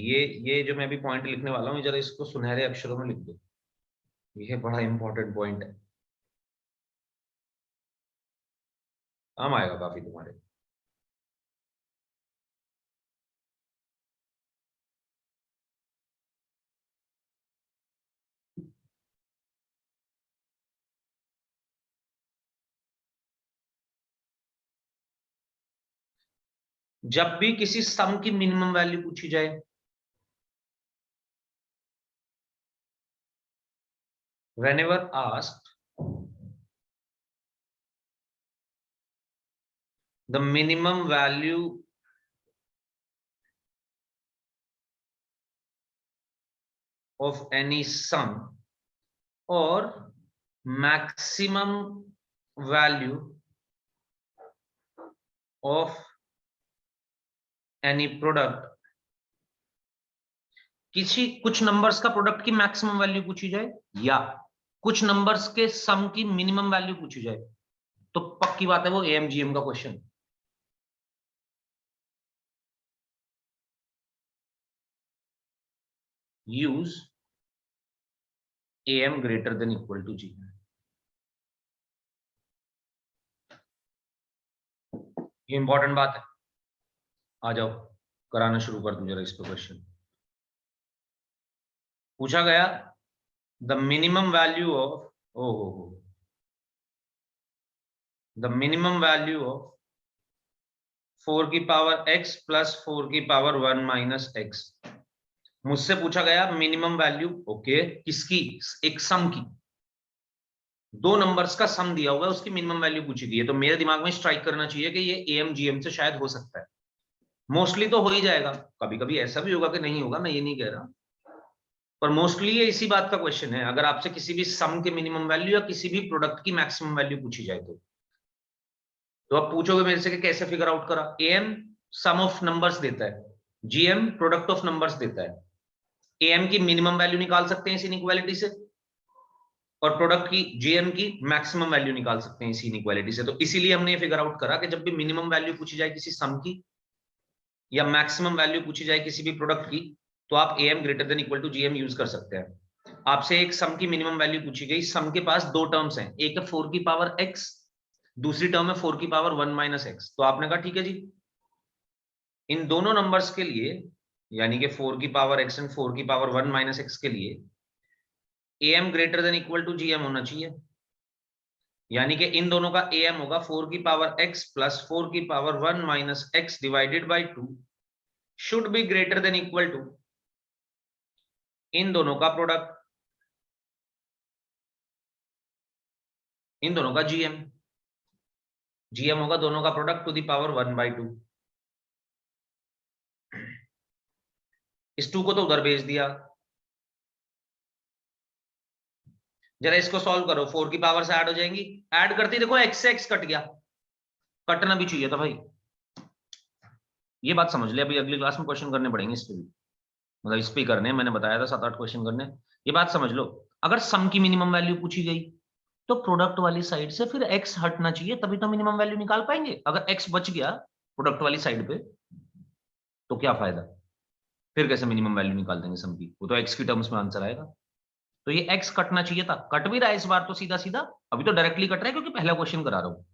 ये जो मैं अभी पॉइंट लिखने वाला हूँ, जरा इसको सुनहरे अक्षरों में लिख दो, ये बड़ा इंपॉर्टेंट पॉइंट है, काम आएगा काफी तुम्हारे। जब भी किसी सम की मिनिमम वैल्यू पूछी जाए, whenever asked the minimum value of any sum or maximum value of any product, कुछ नंबर्स का प्रोडक्ट की मैक्सिमम वैल्यू पूछी जाए या कुछ नंबर्स के सम की मिनिमम वैल्यू पूछी जाए, तो पक्की बात है वो am gm का question. Use am greater than equal to gm। ये इंपॉर्टेंट बात है। आ जाओ कराना शुरू कर दूं जरा इस पे क्वेश्चन। पूछा गया the minimum value of the minimum value of 4 की पावर x प्लस 4 की पावर 1 माइनस x। मुझसे पूछा गया मिनिमम वैल्यू, ओके, किसकी? एक सम की, दो नंबर्स का सम दिया हुआ है, उसकी मिनिमम वैल्यू पूछी गई है। तो मेरे दिमाग में स्ट्राइक करना चाहिए कि ये am gm से शायद हो सकता है, मोस्टली तो हो ही जाएगा, कभी कभी ऐसा भी होगा कि नहीं होगा, मैं ये नहीं कह रहा, पर मोस्टली ये इसी बात का क्वेश्चन है। अगर आपसे किसी भी सम के मिनिमम वैल्यू या किसी भी प्रोडक्ट की मैक्सिमम वैल्यू पूछी जाए तो आप पूछोगे मेरे से कि कैसे फिगर आउट करा। am सम ऑफ नंबर्स देता है, gm प्रोडक्ट ऑफ नंबर्स देता है। am की मिनिमम वैल्यू निकाल सकते हैं इस इनइक्वालिटी से, और प्रोडक्ट की gm की मैक्सिमम वैल्यू निकाल सकते हैं इसी इनइक्वालिटी से। तो इसीलिए हमने ये फिगर आउट करा कि जब भी मिनिमम वैल्यू पूछी जाए किसी सम की या मैक्सिमम वैल्यू पूछी जाए किसी भी प्रोडक्ट की, तो आप am greater than equal to gm use कर सकते हैं। आपसे एक सम की मिनिमम वैल्यू पूछी गई, सम के पास दो टर्म्स हैं, एक है 4 की पावर x, दूसरी टर्म है 4 की पावर 1 माइनस x। तो आपने कहा ठीक है जी, इन दोनों नंबर्स के लिए यानी कि 4 की पावर x एंड 4 की पावर 1 माइनस x के लिए am greater than equal to gm होना चाहिए, यानी कि इन दोनों का am होगा 4 की पावर x प्लस 4 की power 1 minus x divided by 2 should be greater than equal to इन दोनों का प्रोडक्ट, इन दोनों का gm। gm होगा दोनों का प्रोडक्ट टू द पावर 1/2। इस 2 को तो उधर भेज दिया, जरा इसको सॉल्व करो, 4 की पावर से ऐड हो जाएंगी, ऐड करते देखो x से x कट गया, कटना भी चाहिए था भाई। ये बात समझ ले, अभी अगली क्लास में क्वेश्चन करने पड़ेंगे इस पे भी, मतलब इस पे करने, मैंने बताया था 7-8 क्वेश्चन करने। ये बात समझ लो, अगर सम की मिनिमम वैल्यू पूछी गई तो प्रोडक्ट वाली साइड से फिर x हटना चाहिए, तभी तो मिनिमम वैल्यू निकाल पाएंगे। अगर x बच गया प्रोडक्ट वाली साइड पे तो क्या फायदा, फिर कैसे मिनिमम वैल्यू निकाल देंगे सम की, वो तो x की टर्म्स में आंसर आएगा। तो ये x कटना चाहिए था, कट भी रहा है इस बार तो सीधा सीधा, अभी तो डायरेक्टली कट रहा है क्योंकि पहला क्वेश्चन करा रहा हूं।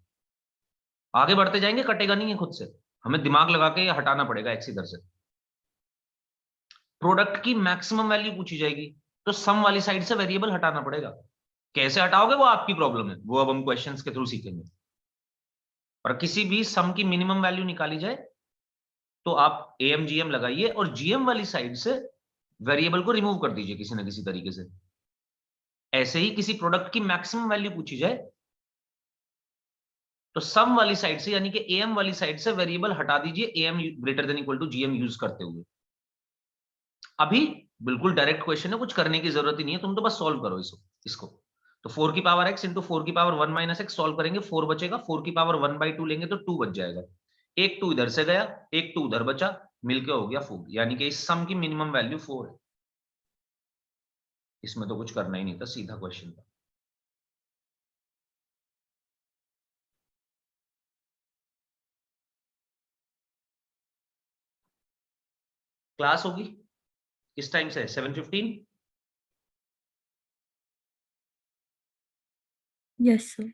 आगे बढ़ते जाएंगे कटेगा नहीं है खुद से, हमें दिमाग लगा के हटाना पड़ेगा x इधर से। प्रोडक्ट की मैक्सिमम वैल्यू पूछी जाएगी तो सम वाली साइड से वेरिएबल हटाना पड़ेगा। कैसे हटाओगे वो आपकी प्रॉब्लम है, वो अब हम क्वेश्चंस के थ्रू सीखेंगे। और किसी भी सम की मिनिमम वैल्यू निकाली जाए तो आप एम जीएम लगाइए और जीएम वाली साइड से वेरिएबल को रिमूव कर दीजिए किसी ना किसी तरीके से। ऐसे ही किसी प्रोडक्ट की मैक्सिमम वैल्यू पूछी जाए तो सम वाली साइड से यानी कि एम वाली साइड से वेरिएबल हटा दीजिए, M greater than equal to GM use करते हुए। अभी बिल्कुल डायरेक्ट क्वेश्चन है, कुछ करने की जरूरत ही नहीं है, तुम तो बस सॉल्व करो इसको। तो 4 की पावर x इंटू 4 की पावर 1 माइनस एक्स सॉल्व करेंगे, 4 बचेगा, 4 की पावर 1/2 लेंगे तो 2 बच जाएगा, एक 2 इधर से गया, एक 2 उधर बचा, मिलके हो गया 4, यानी कि इस सम की मिनिमम वैल्यू 4 है। इसमें तो कुछ करना ही नहीं था, सीधा क्वेश्चन था। क्लास होगी किस टाइम से? 7:15। Yes sir.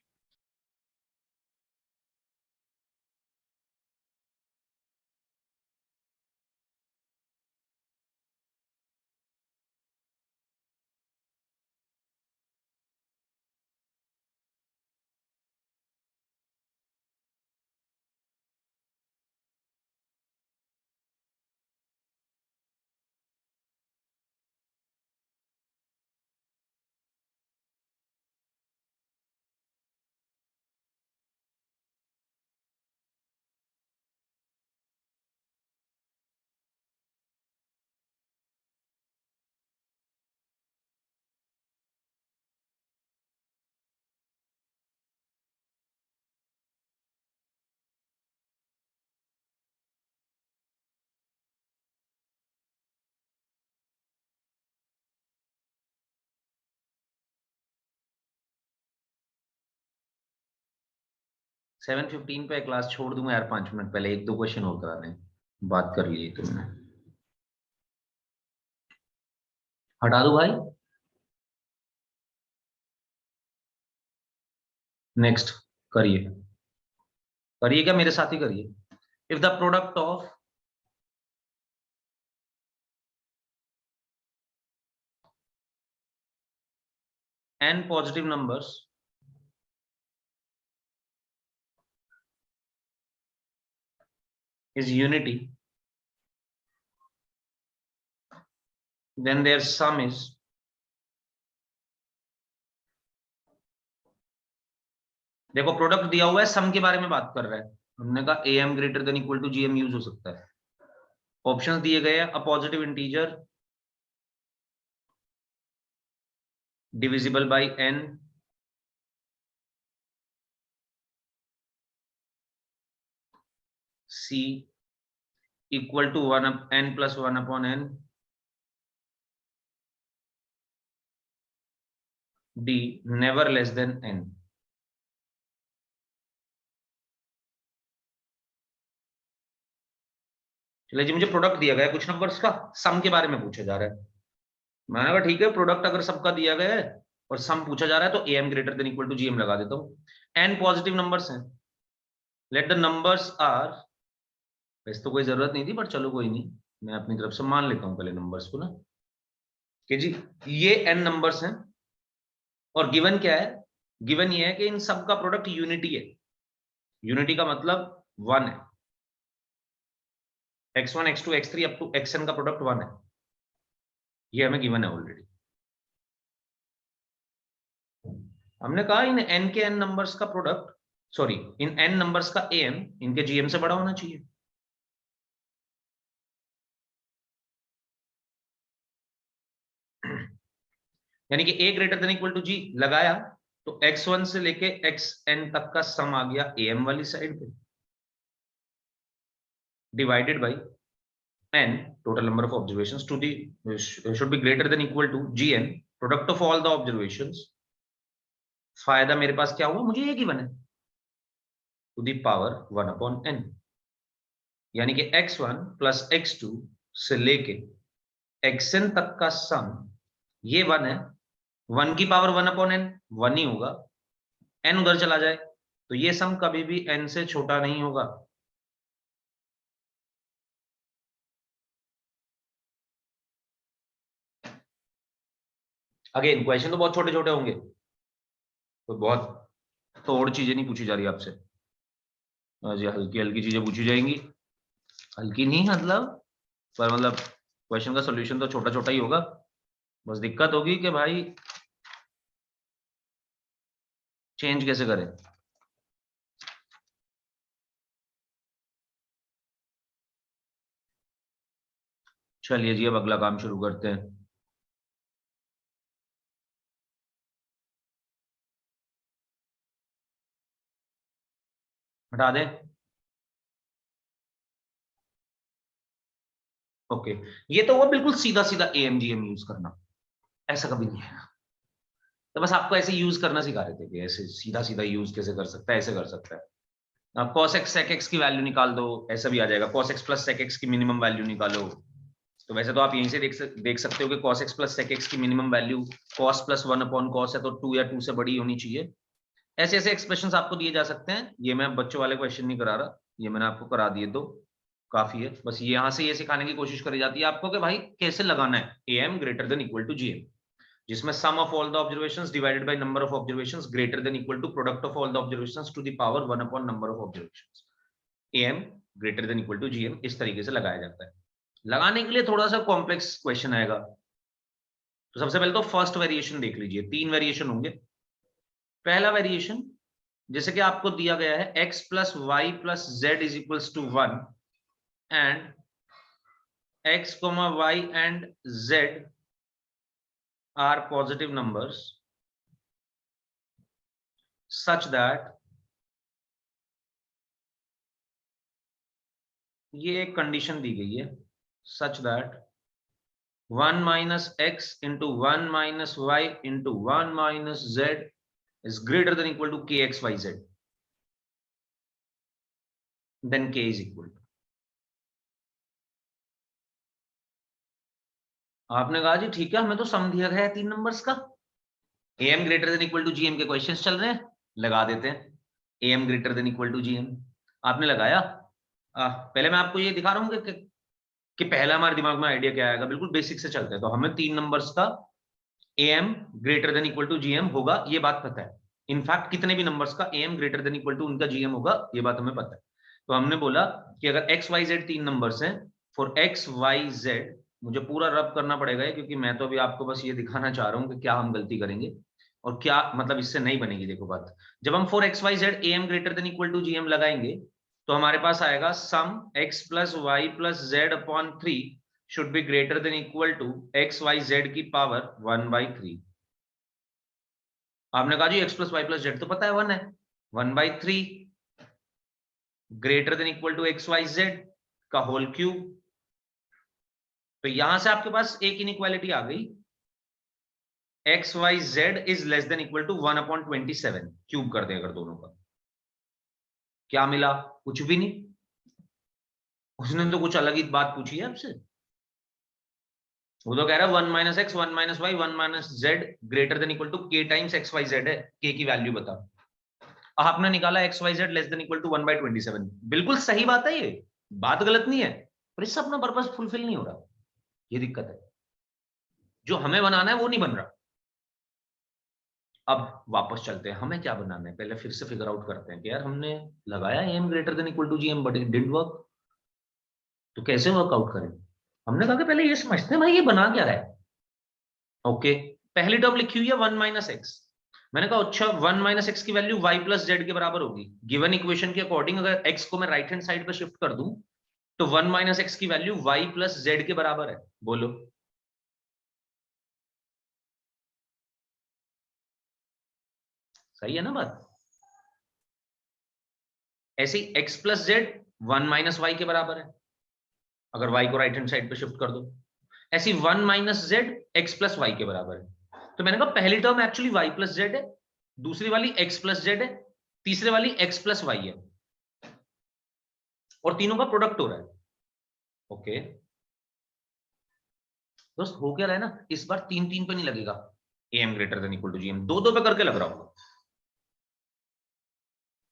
सेवन 15 पे क्लास छोड़ दूंगा यार, 5 मिनट पहले एक दो क्वेश्चन और कराने हैं। बात कर लिए तुमने, हटा दो भाई। नेक्स्ट करिए, करिए क्या मेरे साथ ही करिए। If the product of n positive numbers is unity, then their sum is देखो प्रोडक्ट दिया हुआ है, सम के बारे में बात कर रहा है, हमने कहा am greater than equal to gm use हो सकता है। ऑप्शंस दिए गए हैं, a positive integer divisible by n, c equal to n plus 1 upon n, d never less than n। चलिए जी, मुझे प्रोडक्ट दिया गया है कुछ नंबर्स का, सम के बारे में पूछा जा रहा है। मैंने कहा ठीक है, प्रोडक्ट अगर सबका दिया गया है और सम पूछा जा रहा है तो am greater than equal to gm लगा देता हूं। n पॉजिटिव नंबर्स हैं, लेट द नंबर्स आर, वैसे तो कोई जरूरत नहीं थी पर चलो कोई नहीं, मैं अपनी तरफ से मान लेता हूं पहले नंबर्स को ना, कि जी ये n नंबर्स हैं और गिवन क्या है, गिवन ये है कि इन सब का प्रोडक्ट यूनिटी है। यूनिटी का मतलब 1 है, x1 x2 x3 up to xn का प्रोडक्ट 1 है, ये हमें गिवन है ऑलरेडी। हमने कहा इन n के n नंबर्स का प्रोडक्ट, सॉरी इन n नंबर्स का am इनके gm से बड़ा होना चाहिए। यानी कि a greater than equal to g लगाया तो x1 से लेके xn तक का सम आ गया am वाली साइड पे, divided by n total number of observations to the should be greater than equal to gn product of all the observations. फायदा मेरे पास क्या हुआ, मुझे ये गिवन है, to the power 1 upon n, यानी कि x1 प्लस x2 से लेके xn तक का सम ये 1 है, 1 की पावर 1/n 1 ही होगा, n उधर चला जाए तो ये सम कभी भी n से छोटा नहीं होगा। अगेन क्वेश्चन तो बहुत छोटे छोटे होंगे, तो बहुत तोड़ चीजें नहीं पूछी जा रही आपसे, जी हल्की हल्की चीजें पूछी जाएंगी, हल्की नहीं मतलब, पर मतलब क्वेश्चन का सॉल्यूशन तो छोटा छोटा ही होगा। बस दिक्कत होगी कि भाई चेंज कैसे करें। चलिए जी अब अगला काम शुरू करते हैं। हटा दें। ओके, ये तो हुआ बिल्कुल सीधा सीधा AMGM यूज करना, ऐसा कभी नहीं है। तो बस आपको ऐसे यूज करना सिखा रहे थे कि ऐसे सीधा सीधा यूज कैसे कर सकता है, ऐसे कर सकता है। आप cos x sec x की वैल्यू निकाल दो, ऐसा भी आ जाएगा। cos x plus sec x की मिनिमम वैल्यू निकालो, तो वैसे तो आप यहीं से देख सकते हो कि cos x plus sec x की minimum value cos plus 1 upon cos है, तो 2 या 2 से बड़ी होनी चाहिए। ऐसे ऐसे एक्सप्रेशंस आपको दिए जा सकते हैं। ये मैं बच्चों वाले क्वेश्चन नहीं करा रहा, ये मैंने आपको करा दिए तो काफी है। बस यहाँ से ये सिखाने की कोशिश करी जाती है आपको कि भाई कैसे लगाना है am greater than equal to gm, जिसमें sum of all the observations divided by number of observations greater than equal to product of all the observations to the power 1 upon number of observations, am greater than equal to gm, इस तरीके से लगाया जाता है। लगाने के लिए थोड़ा सा कॉम्प्लेक्स क्वेश्चन आएगा, तो सबसे पहले तो फर्स्ट वेरिएशन देख लीजिए। 3 वेरिएशन होंगे। पहला वेरिएशन, जैसे कि आपको दिया गया है x plus y plus z is equals to 1 and x comma y and z are positive numbers such that, ये एक कंडीशन दी गई है, such that 1 minus x into 1 minus y into 1 minus z is greater than equal to kx y z, then k is equal to, आपने कहा जी ठीक है हमें तो सम दिया गया है 3 नंबर्स का, am greater than equal to gm के क्वेश्चंस चल रहे हैं, लगा देते हैं am greater than equal to gm। आपने लगाया। पहले मैं आपको ये दिखा रहा हूँ कि पहला हमारे दिमाग में आइडिया क्या आएगा। बिल्कुल बेसिक से चलते हैं। तो हमें 3 नंबर्स का am greater than equal to gm होगा, ये बात पता है। इनफैक्ट कितने भी नंबर्स का am greater than equal to उनका gm होगा, ये बात हमें पता है। तो हमने बोला कि अगर x y z 3 नंबर्स हैं, फॉर x y z, मुझे पूरा रब करना पड़ेगा क्योंकि मैं तो अभी आपको बस ये दिखाना चाह रहा हूँ कि क्या हम गलती करेंगे और क्या मतलब इससे नहीं बनेगी। देखो बात, जब हम for x y z am greater than equal to gm लगाएंगे तो हमारे पास आएगा सम x plus y plus z upon 3 should be greater than equal to x y z की पावर 1/3। आपने कहा जी x plus y plus z तो पता है 1 है, 1/3 greater than equal to X Y Z का होल क्यूब। तो यहां से आपके पास एक इनइक्वालिटी आ गई, X Y Z is less than equal to 1/27। Cube कर दे अगर दोनों का, क्या मिला? कुछ भी नहीं। उसने तो कुछ अलग ही बात पूछी है आपसे। वो तो कह रहा है 1 minus X 1 minus Y 1 minus Z greater than equal to K times X Y Z है, के की वैल्यू बता। आपने निकाला X Y Z less than equal to 1/27। बिल्कुल सही बात है, ये बात गलत नहीं है, पर इससे अपना पर्पस फुलफिल नहीं हो रहा, ये दिक्कत है। जो हमें बनाना है वो नहीं बन रहा। अब वापस चलते हैं, हमें क्या बनाना है पहले फिर से फिगर आउट करते हैं कि यार हमने लगाया M greater than equal to GM but it didn't work, तो कैसे वर्कआउट करें? हमने कहा कि पहले ये समझते हैं भाई ये बना क्या रहा है। ओके, पहली टर्म लिखी हुई है 1 माइनस एक्स। मैंने कहा अच्छा 1 माइनस एक्स की वैल्यू y प्लस जेड के बराबर होगी। गिवन इक्वेशन के अकॉर्डिंग अगर x को मैं राइट हैंड साइड पर शिफ्ट कर दूं तो 1 माइनस एक्स की वैल्यू y प्लस जेड के बराबर है। बोलो सही है ना बात? ऐसे ही x plus Z 1 minus Y के बराबर है अगर y को राइट हैंड साइड पे शिफ्ट कर दो। ऐसी 1 minus Z x plus Y के बराबर है। तो मैंने कहा पहली term actually y plus Z है, दूसरी वाली x प्लस जेड है, तीसरी वाली x प्लस वाई है, और तीनों का प्रोडक्ट हो रहा है। ओके दोस्त, हो क्या रहा है ना, इस बार 3 3 पे नहीं लगेगा, am greater than equal to gm, दो पे करके लग रहा होगा।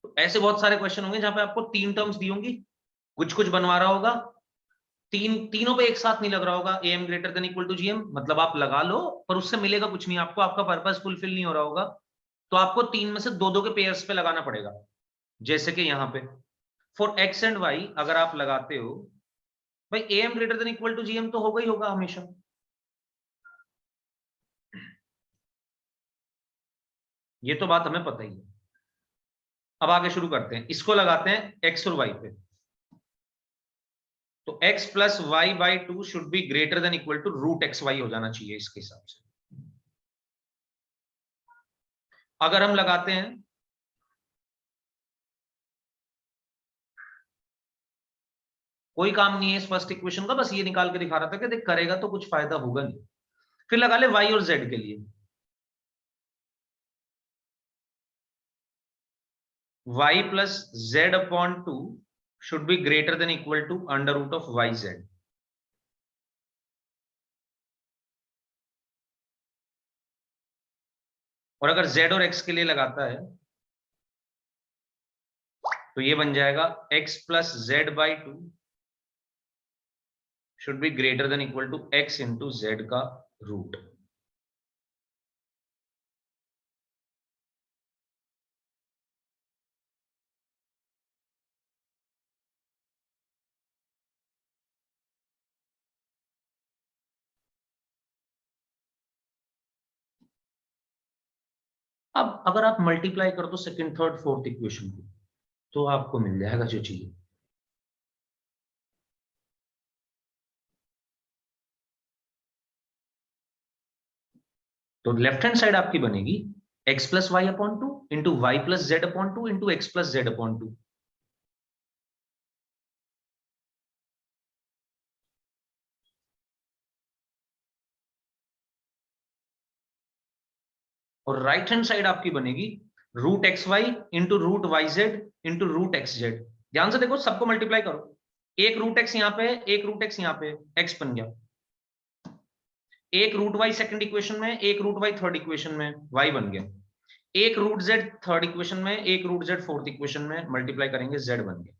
तो ऐसे बहुत सारे क्वेश्चन होंगे जहां पे आपको 3 टर्म्स दी होंगी, कुछ कुछ बनवा रहा होगा, तीनों पे एक साथ नहीं लग रहा होगा am greater than equal to gm, मतलब आप लगा लो पर उससे मिलेगा कुछ नहीं आपको, आपका पर्पस फुलफिल नहीं हो रहा होगा, तो आपको 3 में से दो के पेयर्स पे लगाना पड़ेगा। जैसे कि यहां पे फॉर x एंड y अगर आप लगाते हो भाई am greater than equal to gm तो होगा ही होगा हमेशा। ये तो बात हमें पता ही है। अब आगे शुरू करते हैं, इसको लगाते हैं x और y पे। तो x plus Y by two should be greater than equal to root X Y हो जाना चाहिए इसके हिसाब से। अगर हम लगाते हैं कोई काम नहीं है इस फर्स्ट इक्वेशन का, बस ये निकाल के दिखा रहा था कि देख करेगा तो कुछ फायदा होगा नहीं। फिर लगा ले y और z के लिए, y plus z upon two should be greater than equal to under root of Y Z. और अगर z और x के लिए लगाता है तो ये बन जाएगा x plus Z by two should be greater than equal to x into Z का रूट। अब अगर आप मल्टीप्लाई कर दो सेकंड थर्ड फोर्थ इक्वेशन को तो आपको मिल जाएगा जो चाहिए। तो लेफ्ट हैंड साइड आपकी बनेगी x plus Y upon two into Y plus Z upon two into X plus Z upon two. और राइट हैंड साइड आपकी बनेगी root X Y into root Y Z into root X Z. ध्यान से देखो, सबको multiply करो, एक root x यहां पे है, एक रूट एक्स यहां पे, एक्स बन गया, एक रूट वाई सेकंड इक्वेशन में, एक रूट वाई थर्ड इक्वेशन में, वाई बन गया, एक रूट जेड थर्ड इक्वेशन में, एक रूट जेड फोर्थ इक्वेशन में, मल्टीप्लाई करेंगे जेड बन गया।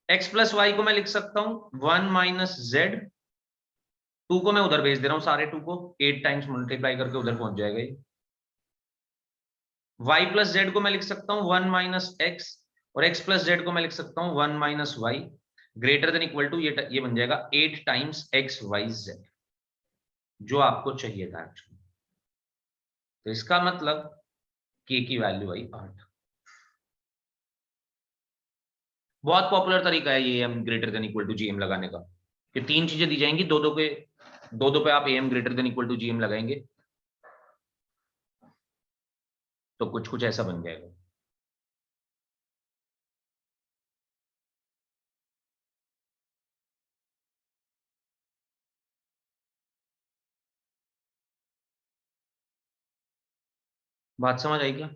एक्स प्लस वाई को मैं लिख सकता हूं 1 माइनस जेड, टू को मैं उधर भेज दे रहा हूं, सारे टू को 8 टाइम्स मल्टीप्लाई करके उधर पहुंच जाएगा ये। y प्लस जेड को मैं लिख सकता हूं 1 माइनस एक्स, और x प्लस जेड को मैं लिख सकता हूं 1 minus Y greater than equal to ये बन जाएगा 8 टाइम्स एक्स वाई जेड, जो आपको चाहिए था एक्चुअली। तो इसका मतलब k की वैल्यू आई 8। बहुत पॉपुलर तरीका है ये m greater than equal to gm लगाने का, कि 3 चीजें दी जाएंगी, दो पे आप am greater than equal to gm लगाएंगे तो कुछ कुछ ऐसा बन जाएगा। बात समझ आई क्या?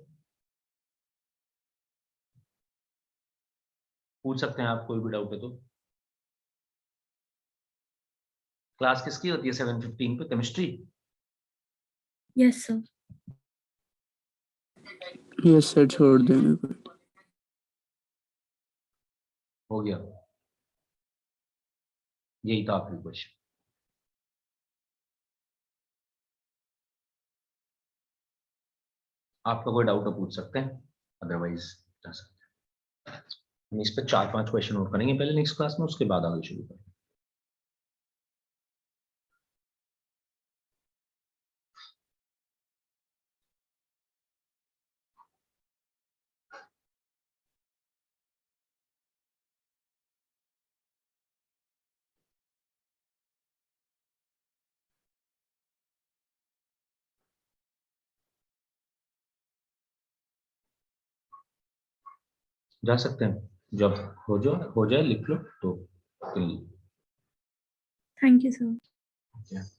पूछ सकते हैं आप, कोई भी डाउट है तो। क्लास किसकी होती है 7:15 पे? Chemistry. Yes sir. Yes sir, छोड़ दे मेरे को। हो गया, यही था आखिरी क्वेश्चन। आपका कोई डाउट हो पूछ सकते हैं, अदरवाइज जा सकते हैं। हम इस पे 4-5 क्वेश्चन और करेंगे पहले नेक्स्ट क्लास में, उसके बाद आगे शुरू करेंगे। जा सकते हैं, जब हो जाए लिख लो तो। Thank you sir.